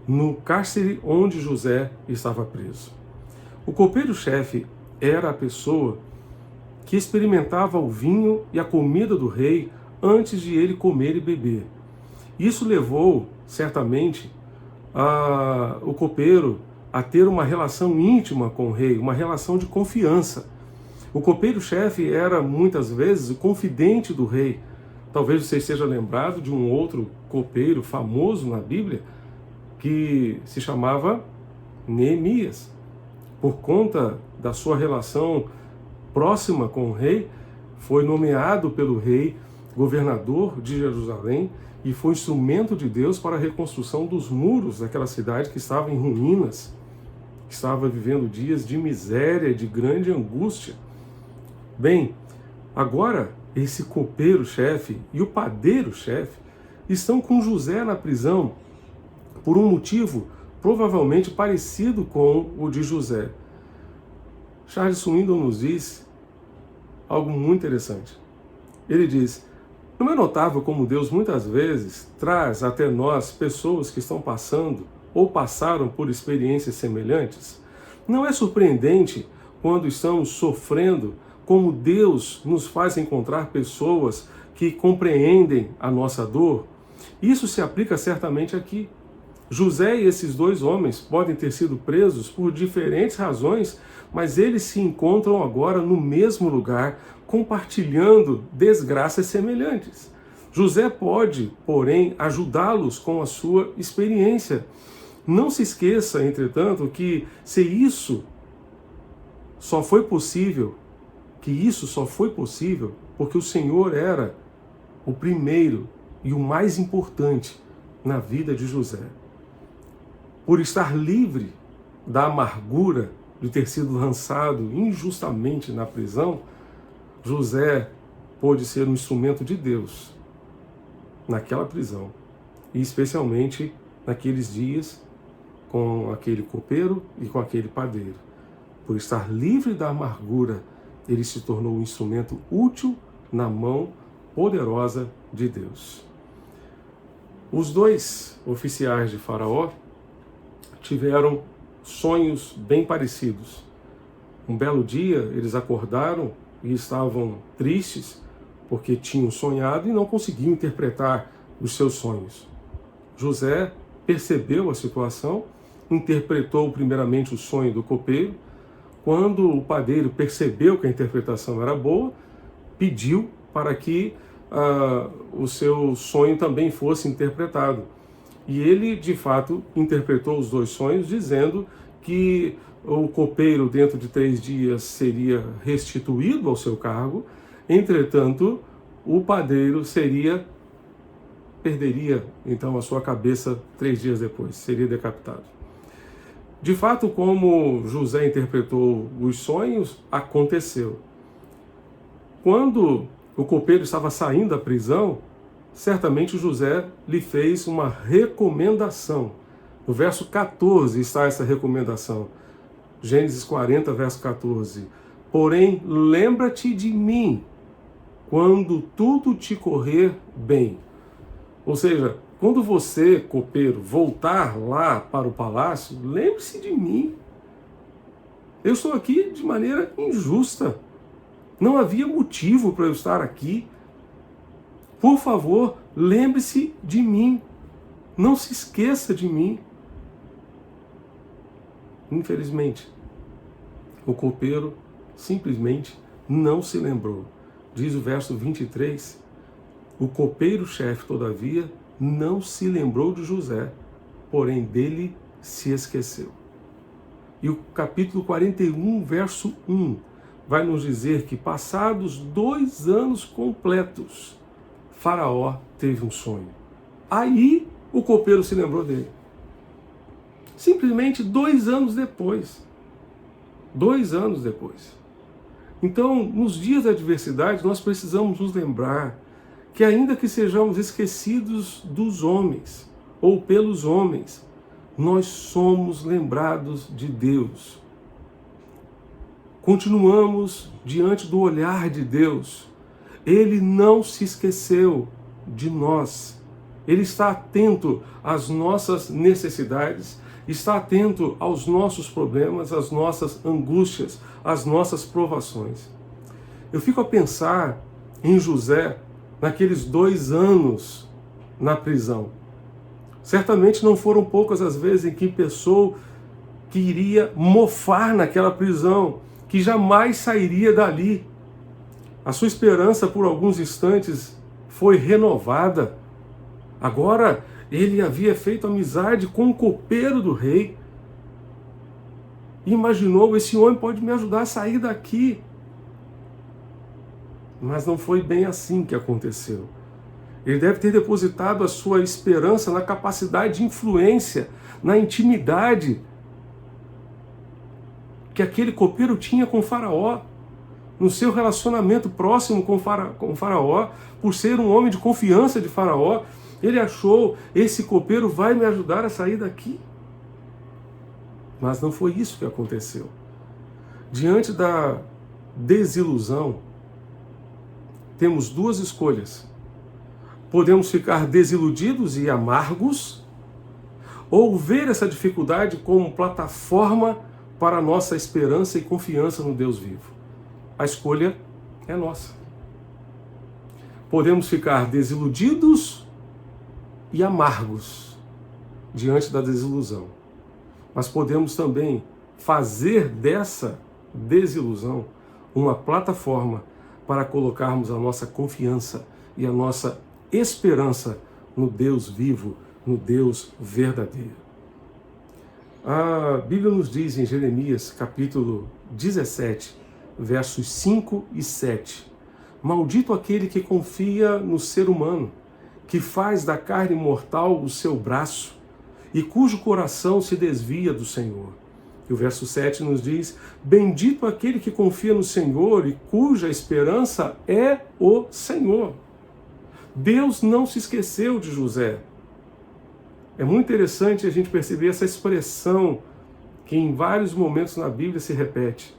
no cárcere onde José estava preso. O copeiro-chefe era a pessoa que experimentava o vinho e a comida do rei antes de ele comer e beber. Isso levou, certamente, o copeiro a ter uma relação íntima com o rei, uma relação de confiança. O copeiro-chefe era, muitas vezes, o confidente do rei. Talvez você esteja lembrado de um outro copeiro famoso na Bíblia, que se chamava Neemias. Por conta da sua relação próxima com o rei, foi nomeado pelo rei governador de Jerusalém e foi instrumento de Deus para a reconstrução dos muros daquela cidade que estava em ruínas, que estava vivendo dias de miséria, de grande angústia. Bem, agora esse copeiro-chefe e o padeiro-chefe estão com José na prisão por um motivo provavelmente parecido com o de José. Charles Swindoll nos diz algo muito interessante. Ele diz: não é notável como Deus muitas vezes traz até nós pessoas que estão passando ou passaram por experiências semelhantes? Não é surpreendente quando estamos sofrendo como Deus nos faz encontrar pessoas que compreendem a nossa dor? Isso se aplica certamente aqui. José e esses 2 homens podem ter sido presos por diferentes razões, mas eles se encontram agora no mesmo lugar, compartilhando desgraças semelhantes. José pode, porém, ajudá-los com a sua experiência. Não se esqueça, entretanto, que isso só foi possível porque o Senhor era o primeiro e o mais importante na vida de José. Por estar livre da amargura de ter sido lançado injustamente na prisão, José pôde ser um instrumento de Deus naquela prisão, e especialmente naqueles dias com aquele copeiro e com aquele padeiro. Por estar livre da amargura, ele se tornou um instrumento útil na mão poderosa de Deus. Os 2 oficiais de Faraó tiveram sonhos bem parecidos. Um belo dia, eles acordaram e estavam tristes porque tinham sonhado e não conseguiam interpretar os seus sonhos. José percebeu a situação, interpretou primeiramente o sonho do copeiro. Quando o padeiro percebeu que a interpretação era boa, pediu para que o seu sonho também fosse interpretado. E ele, de fato, interpretou os 2 sonhos, dizendo que o copeiro, dentro de 3 dias, seria restituído ao seu cargo. Entretanto, o padeiro perderia, então, a sua cabeça 3 dias depois, seria decapitado. De fato, como José interpretou os sonhos, aconteceu. Quando o copeiro estava saindo da prisão, certamente José lhe fez uma recomendação. No verso 14 está essa recomendação. Gênesis 40, verso 14. Porém, lembra-te de mim quando tudo te correr bem. Ou seja, quando você, copeiro, voltar lá para o palácio, lembre-se de mim. Eu estou aqui de maneira injusta. Não havia motivo para eu estar aqui. Por favor, lembre-se de mim. Não se esqueça de mim. Infelizmente, o copeiro simplesmente não se lembrou. Diz o verso 23, o copeiro-chefe, todavia, não se lembrou de José, porém dele se esqueceu. E o capítulo 41, verso 1, vai nos dizer que passados 2 anos completos, Faraó teve um sonho. Aí o copeiro se lembrou dele. Simplesmente 2 anos depois. 2 anos depois. Então, nos dias da adversidade, nós precisamos nos lembrar que ainda que sejamos esquecidos dos homens, ou pelos homens, nós somos lembrados de Deus. Continuamos diante do olhar de Deus. Ele não se esqueceu de nós. Ele está atento às nossas necessidades, está atento aos nossos problemas, às nossas angústias, às nossas provações. Eu fico a pensar em José naqueles 2 anos na prisão. Certamente não foram poucas as vezes em que pensou que iria mofar naquela prisão, que jamais sairia dali. A sua esperança por alguns instantes foi renovada. Agora ele havia feito amizade com o copeiro do rei. E imaginou, esse homem pode me ajudar a sair daqui. Mas não foi bem assim que aconteceu. Ele deve ter depositado a sua esperança na capacidade de influência, na intimidade que aquele copeiro tinha com Faraó, no seu relacionamento próximo com Faraó, por ser um homem de confiança de Faraó. Ele achou, esse copeiro vai me ajudar a sair daqui. Mas não foi isso que aconteceu. Diante da desilusão, temos 2 escolhas. Podemos ficar desiludidos e amargos, ou ver essa dificuldade como plataforma para a nossa esperança e confiança no Deus vivo. A escolha é nossa. Podemos ficar desiludidos e amargos diante da desilusão. Mas podemos também fazer dessa desilusão uma plataforma para colocarmos a nossa confiança e a nossa esperança no Deus vivo, no Deus verdadeiro. A Bíblia nos diz em Jeremias, capítulo 17, versos 5 e 7, maldito aquele que confia no ser humano, que faz da carne mortal o seu braço e cujo coração se desvia do Senhor. E o verso 7 nos diz, bendito aquele que confia no Senhor e cuja esperança é o Senhor. Deus não se esqueceu de José. É muito interessante a gente perceber essa expressão que em vários momentos na Bíblia se repete.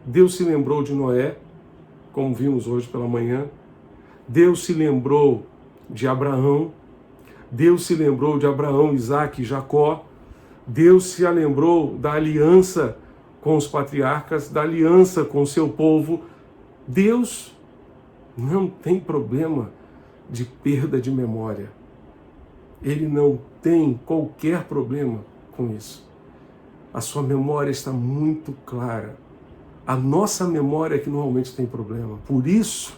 Deus se lembrou de Noé, como vimos hoje pela manhã. Deus se lembrou de Abraão. Deus se lembrou de Abraão, Isaque e Jacó. Deus se lembrou da aliança com os patriarcas, da aliança com o seu povo. Deus não tem problema de perda de memória. Ele não tem qualquer problema com isso. A sua memória está muito clara. A nossa memória é que normalmente tem problema. Por isso,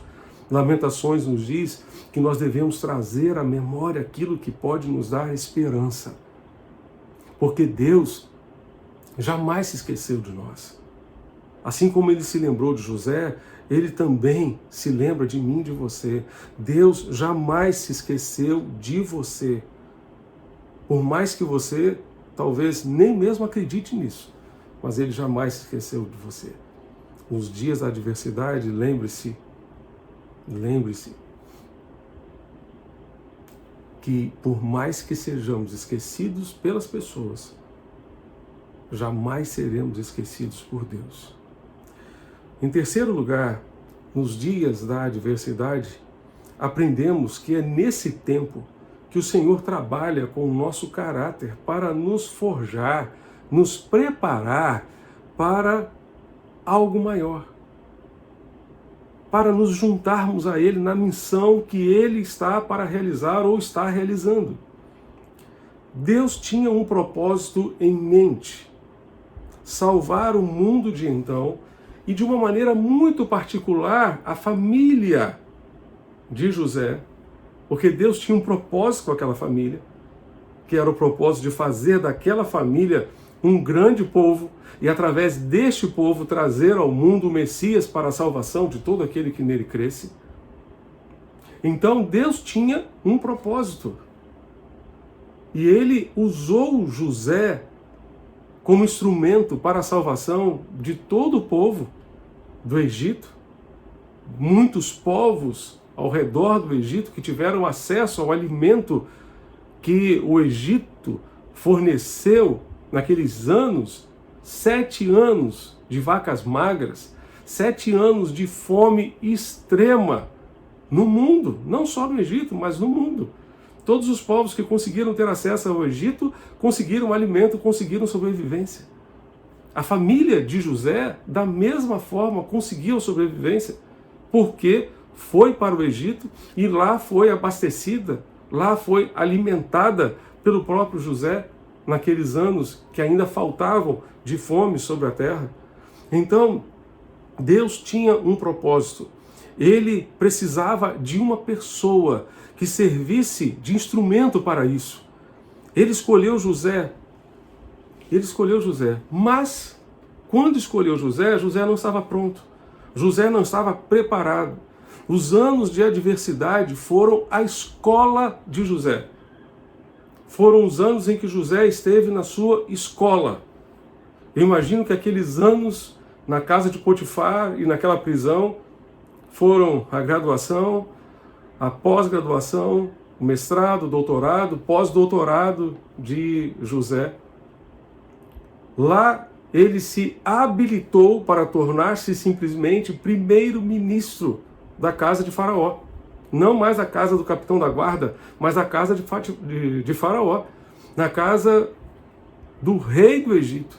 Lamentações nos diz que nós devemos trazer à memória aquilo que pode nos dar esperança. Porque Deus jamais se esqueceu de nós. Assim como Ele se lembrou de José, Ele também se lembra de mim e de você. Deus jamais se esqueceu de você. Por mais que você talvez nem mesmo acredite nisso, mas Ele jamais se esqueceu de você. Nos dias da adversidade, lembre-se que por mais que sejamos esquecidos pelas pessoas, jamais seremos esquecidos por Deus. Em terceiro lugar, nos dias da adversidade, aprendemos que é nesse tempo que o Senhor trabalha com o nosso caráter para nos forjar, nos preparar para algo maior, para nos juntarmos a Ele na missão que Ele está para realizar ou está realizando. Deus tinha um propósito em mente: salvar o mundo de então, e de uma maneira muito particular, a família de José, porque Deus tinha um propósito com aquela família, que era o propósito de fazer daquela família um grande povo, e através deste povo trazer ao mundo o Messias para a salvação de todo aquele que nele cresce. Então Deus tinha um propósito. E ele usou José como instrumento para a salvação de todo o povo do Egito. Muitos povos ao redor do Egito que tiveram acesso ao alimento que o Egito forneceu naqueles anos, 7 anos de vacas magras, 7 anos de fome extrema no mundo, não só no Egito, mas no mundo. Todos os povos que conseguiram ter acesso ao Egito conseguiram alimento, conseguiram sobrevivência. A família de José, da mesma forma, conseguiu sobrevivência, porque foi para o Egito e lá foi abastecida, lá foi alimentada pelo próprio José naqueles anos que ainda faltavam de fome sobre a terra. Então, Deus tinha um propósito. Ele precisava de uma pessoa que servisse de instrumento para isso. Ele escolheu José. Mas, quando escolheu José, José não estava pronto. José não estava preparado. Os anos de adversidade foram a escola de José. Foram os anos em que José esteve na sua escola. Eu imagino que aqueles anos na casa de Potifar e naquela prisão foram a graduação, a pós-graduação, o mestrado, doutorado, pós-doutorado de José. Lá ele se habilitou para tornar-se simplesmente primeiro-ministro da casa de Faraó. Não mais a casa do capitão da guarda, mas a casa de Faraó, na casa do rei do Egito.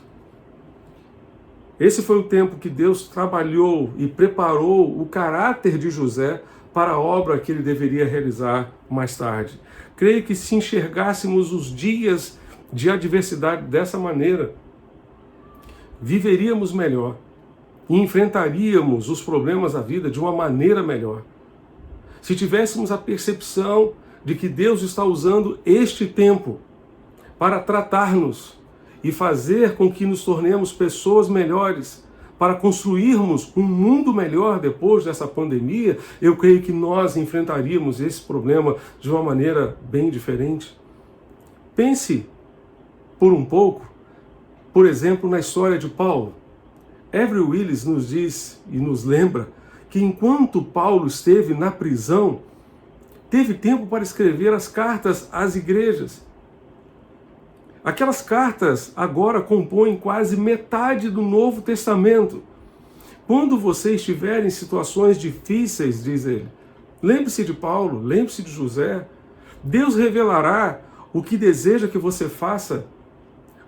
Esse foi o tempo que Deus trabalhou e preparou o caráter de José para a obra que ele deveria realizar mais tarde. Creio que se enxergássemos os dias de adversidade dessa maneira, viveríamos melhor e enfrentaríamos os problemas da vida de uma maneira melhor. Se tivéssemos a percepção de que Deus está usando este tempo para tratar-nos e fazer com que nos tornemos pessoas melhores, para construirmos um mundo melhor depois dessa pandemia, eu creio que nós enfrentaríamos esse problema de uma maneira bem diferente. Pense por um pouco, por exemplo, na história de Paulo. Avery Willis nos diz e nos lembra que enquanto Paulo esteve na prisão, teve tempo para escrever as cartas às igrejas. Aquelas cartas agora compõem quase metade do Novo Testamento. Quando você estiver em situações difíceis, diz ele, lembre-se de Paulo, lembre-se de José. Deus revelará o que deseja que você faça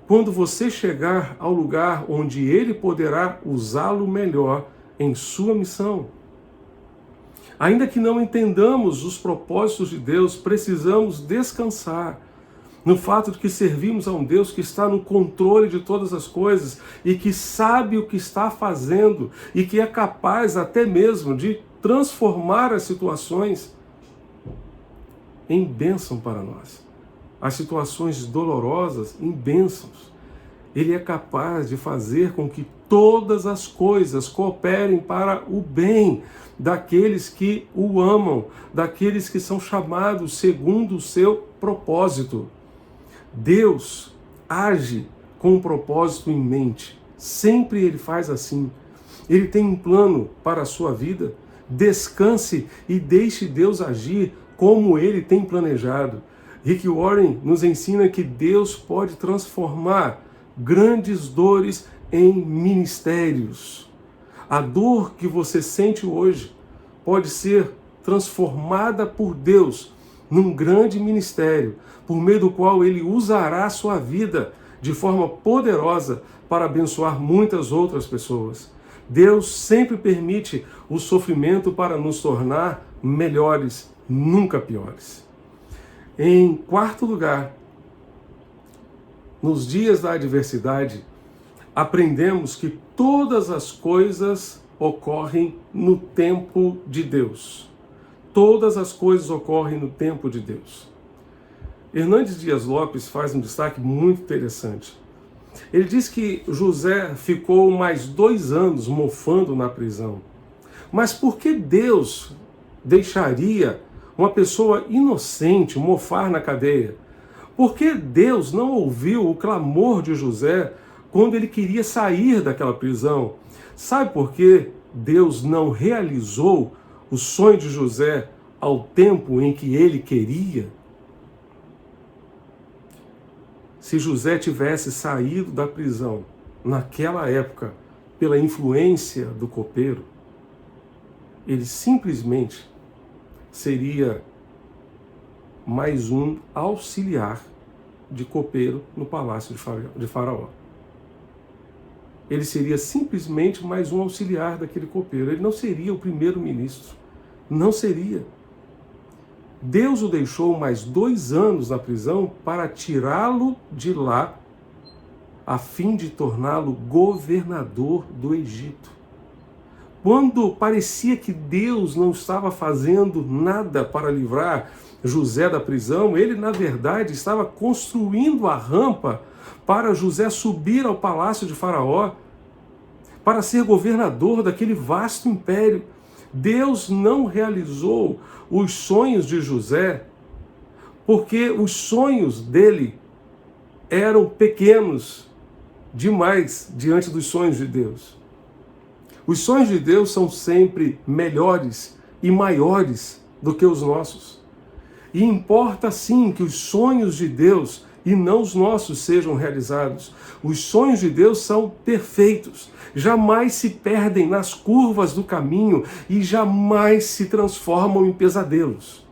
quando você chegar ao lugar onde Ele poderá usá-lo melhor em sua missão. Ainda que não entendamos os propósitos de Deus, precisamos descansar no fato de que servimos a um Deus que está no controle de todas as coisas e que sabe o que está fazendo e que é capaz até mesmo de transformar as situações em bênção para nós. As situações dolorosas em bênçãos. Ele é capaz de fazer com que todas as coisas cooperem para o bem daqueles que o amam, daqueles que são chamados segundo o seu propósito. Deus age com um propósito em mente. Sempre Ele faz assim. Ele tem um plano para a sua vida. Descanse e deixe Deus agir como Ele tem planejado. Rick Warren nos ensina que Deus pode transformar grandes dores em ministérios. A dor que você sente hoje pode ser transformada por Deus num grande ministério, por meio do qual Ele usará a sua vida de forma poderosa para abençoar muitas outras pessoas. Deus sempre permite o sofrimento para nos tornar melhores, nunca piores. Em quarto lugar, nos dias da adversidade, aprendemos que todas as coisas ocorrem no tempo de Deus. Todas as coisas ocorrem no tempo de Deus. Hernandes Dias Lopes faz um destaque muito interessante. Ele diz que José ficou mais 2 anos mofando na prisão. Mas por que Deus deixaria uma pessoa inocente mofar na cadeia? Por que Deus não ouviu o clamor de José quando ele queria sair daquela prisão? Sabe por que Deus não realizou o sonho de José ao tempo em que ele queria? Se José tivesse saído da prisão naquela época pela influência do copeiro, ele simplesmente seria mais um auxiliar de copeiro no palácio de Faraó. Ele seria simplesmente mais um auxiliar daquele copeiro. Ele não seria o primeiro-ministro. Não seria. Deus o deixou mais 2 anos na prisão para tirá-lo de lá, a fim de torná-lo governador do Egito. Quando parecia que Deus não estava fazendo nada para livrar José da prisão, ele, na verdade, estava construindo a rampa para José subir ao palácio de Faraó, para ser governador daquele vasto império. Deus não realizou os sonhos de José, porque os sonhos dele eram pequenos demais diante dos sonhos de Deus. Os sonhos de Deus são sempre melhores e maiores do que os nossos. E importa sim que os sonhos de Deus e não os nossos sejam realizados. Os sonhos de Deus são perfeitos, jamais se perdem nas curvas do caminho e jamais se transformam em pesadelos,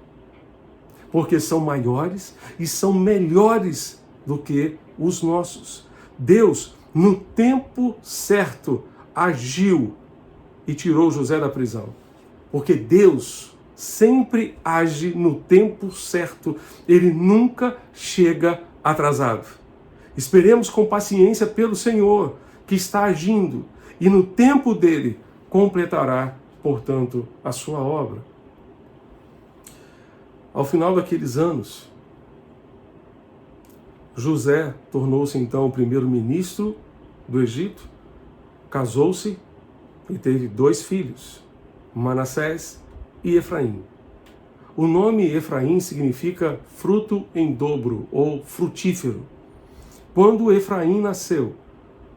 porque são maiores e são melhores do que os nossos. Deus, no tempo certo, agiu e tirou José da prisão, porque Deus sempre age no tempo certo, ele nunca chega atrasado. Esperemos com paciência pelo Senhor, que está agindo, e no tempo dele completará, portanto, a sua obra. Ao final daqueles anos, José tornou-se então o primeiro-ministro do Egito, casou-se e teve 2 filhos, Manassés e Efraim. O nome Efraim significa fruto em dobro ou frutífero. Quando Efraim nasceu,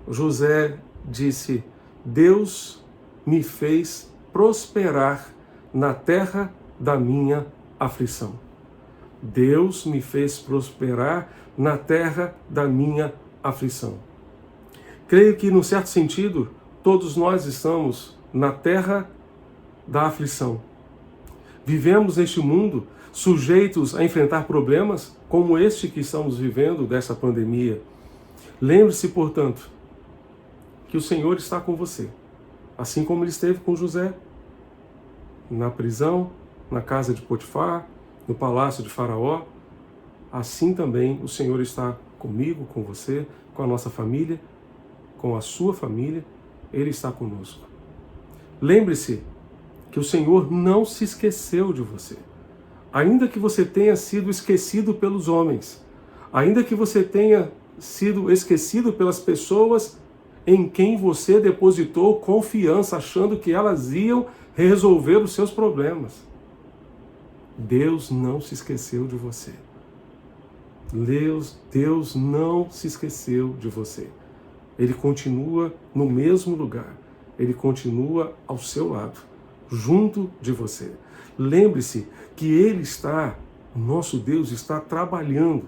José disse: Deus me fez prosperar na terra da minha aflição. Deus me fez prosperar na terra da minha aflição. Creio que, num certo sentido, todos nós estamos na terra da aflição. Vivemos neste mundo sujeitos a enfrentar problemas como este que estamos vivendo dessa pandemia. Lembre-se, portanto, que o Senhor está com você, assim como ele esteve com José, na prisão, na casa de Potifar, no palácio de Faraó. Assim também o Senhor está comigo, com você, com a nossa família, com a sua família. Ele está conosco. Lembre-se que o Senhor não se esqueceu de você. Ainda que você tenha sido esquecido pelos homens, ainda que você tenha sido esquecido pelas pessoas em quem você depositou confiança, achando que elas iam resolver os seus problemas, Deus não se esqueceu de você. Deus não se esqueceu de você. Ele continua no mesmo lugar. Ele continua ao seu lado, junto de você. Lembre-se que Ele está, o nosso Deus está trabalhando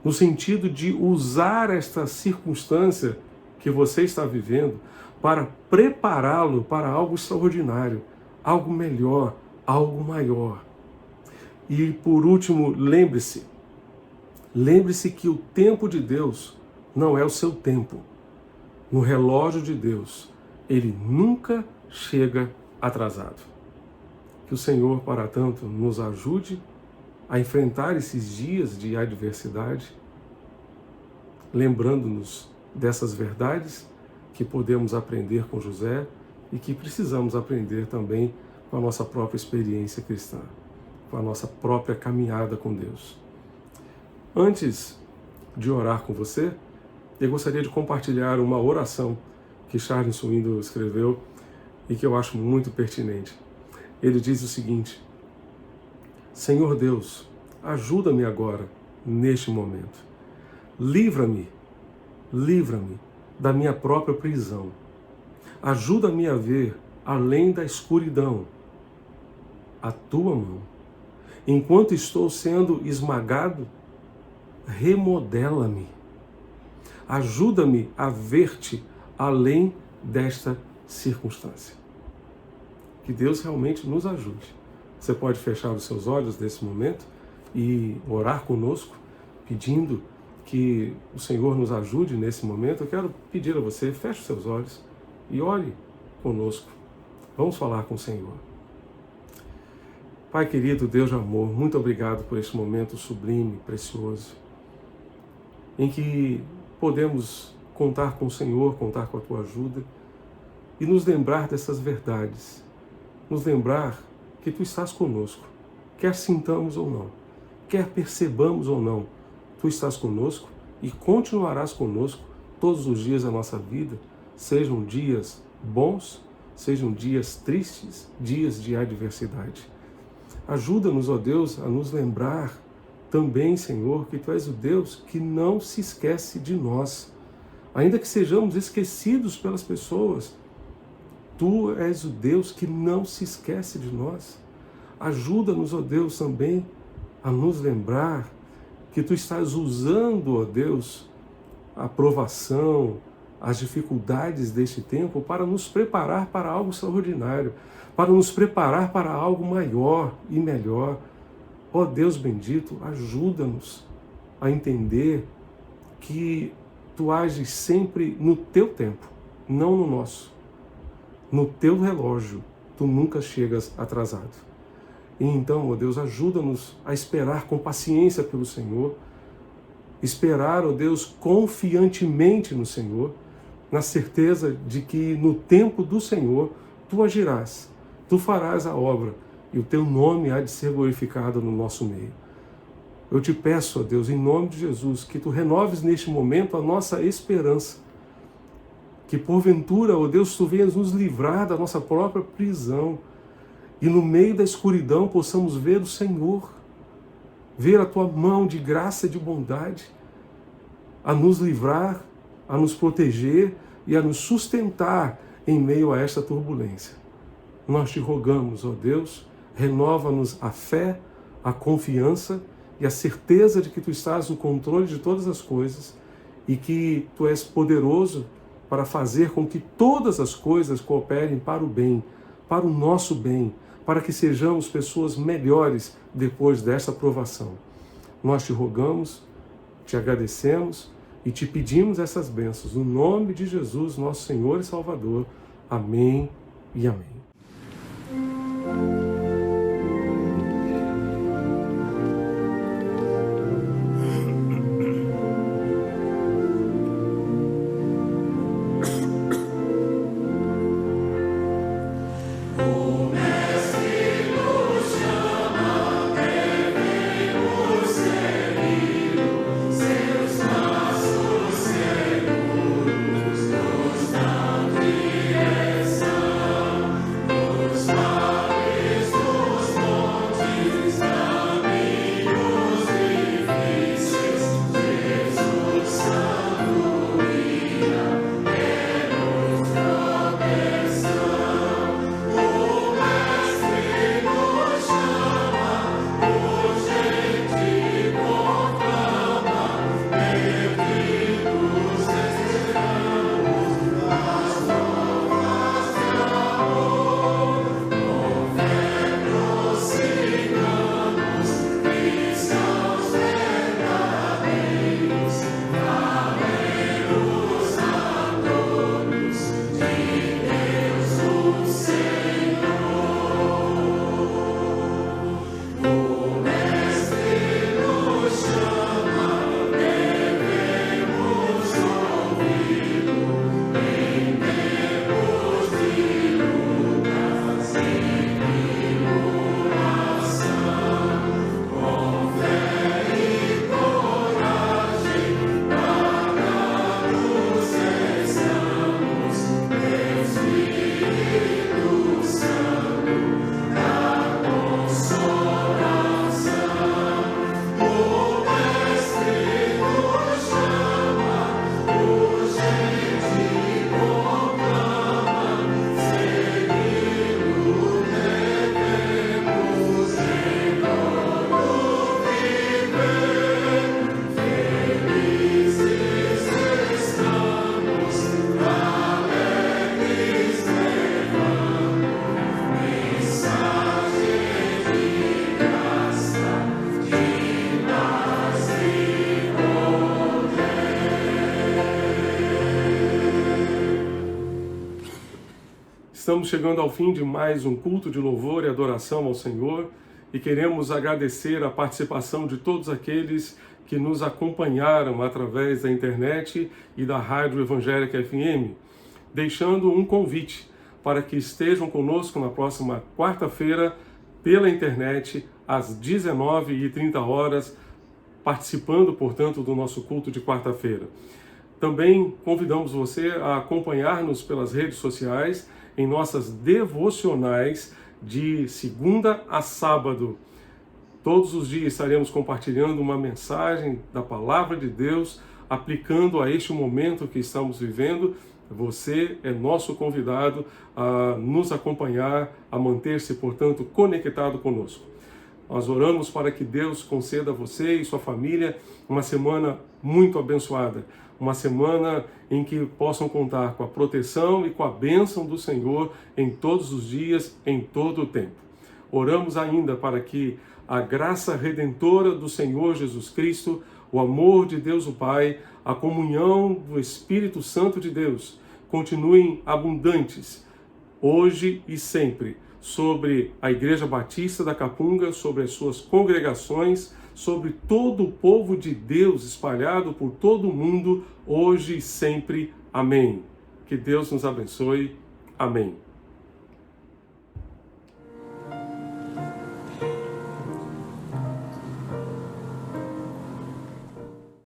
no sentido de usar esta circunstância que você está vivendo para prepará-lo para algo extraordinário, algo melhor, algo maior. E por último, lembre-se que o tempo de Deus não é o seu tempo. no relógio de Deus, ele nunca chega atrasado. Que o Senhor, para tanto, nos ajude a enfrentar esses dias de adversidade, lembrando-nos dessas verdades que podemos aprender com José e que precisamos aprender também com a nossa própria experiência cristã, com a nossa própria caminhada com Deus. Antes de orar com você, eu gostaria de compartilhar uma oração que Charles Swindoll escreveu e que eu acho muito pertinente. Ele diz o seguinte: Senhor Deus, ajuda-me agora, neste momento. Livra-me da minha própria prisão. Ajuda-me a ver além da escuridão a tua mão. Enquanto estou sendo esmagado, remodela-me. Ajuda-me a ver-te além desta circunstância. Que Deus realmente nos ajude. Você pode fechar os seus olhos nesse momento e orar conosco, pedindo que o Senhor nos ajude nesse momento. Eu quero pedir a você, feche os seus olhos e ore conosco. Vamos falar com o Senhor. Pai querido, Deus de amor, muito obrigado por este momento sublime, precioso, em que podemos contar com o Senhor, contar com a tua ajuda e nos lembrar dessas verdades, nos lembrar que tu estás conosco, quer sintamos ou não, quer percebamos ou não, tu estás conosco e continuarás conosco todos os dias da nossa vida, sejam dias bons, sejam dias tristes, dias de adversidade. Ajuda-nos, ó Deus, a nos lembrar também, Senhor, que Tu és o Deus que não se esquece de nós. Ainda que sejamos esquecidos pelas pessoas, Tu és o Deus que não se esquece de nós. Ajuda-nos, ó Deus, também a nos lembrar que Tu estás usando, ó Deus, a provação, as dificuldades deste tempo para nos preparar para algo extraordinário, para nos preparar para algo maior e melhor. Ó Deus bendito, ajuda-nos a entender que Tu ages sempre no Teu tempo, não no nosso. No Teu relógio, Tu nunca chegas atrasado. E então, ó Deus, ajuda-nos a esperar com paciência pelo Senhor, esperar, ó Deus, confiantemente no Senhor, na certeza de que no tempo do Senhor Tu agirás, Tu farás a obra e o Teu nome há de ser glorificado no nosso meio. Eu te peço, ó Deus, em nome de Jesus, que Tu renoves neste momento a nossa esperança, que porventura, ó Deus, Tu venhas nos livrar da nossa própria prisão e no meio da escuridão possamos ver o Senhor, ver a Tua mão de graça e de bondade a nos livrar, a nos proteger e a nos sustentar em meio a esta turbulência. Nós Te rogamos, ó Deus, renova-nos a fé, a confiança e a certeza de que Tu estás no controle de todas as coisas e que Tu és poderoso para fazer com que todas as coisas cooperem para o bem, para o nosso bem, para que sejamos pessoas melhores depois desta provação. Nós Te rogamos, Te agradecemos e Te pedimos essas bênçãos no nome de Jesus, nosso Senhor e Salvador. Amém e amém. Estamos chegando ao fim de mais um culto de louvor e adoração ao Senhor e queremos agradecer a participação de todos aqueles que nos acompanharam através da internet e da Rádio Evangélica FM, deixando um convite para que estejam conosco na próxima quarta-feira pela internet às 19h30, participando, portanto, do nosso culto de quarta-feira. Também convidamos você a acompanhar-nos pelas redes sociais em nossas devocionais de segunda a sábado. Todos os dias estaremos compartilhando uma mensagem da Palavra de Deus, aplicando a este momento que estamos vivendo. Você é nosso convidado a nos acompanhar, a manter-se, portanto, conectado conosco. Nós oramos para que Deus conceda a você e sua família uma semana muito abençoada, uma semana em que possam contar com a proteção e com a bênção do Senhor em todos os dias, em todo o tempo. Oramos ainda para que a graça redentora do Senhor Jesus Cristo, o amor de Deus o Pai, a comunhão do Espírito Santo de Deus continuem abundantes, hoje e sempre, sobre a Igreja Batista da Capunga, sobre as suas congregações, sobre todo o povo de Deus espalhado por todo o mundo, hoje e sempre. Amém. Que Deus nos abençoe. Amém.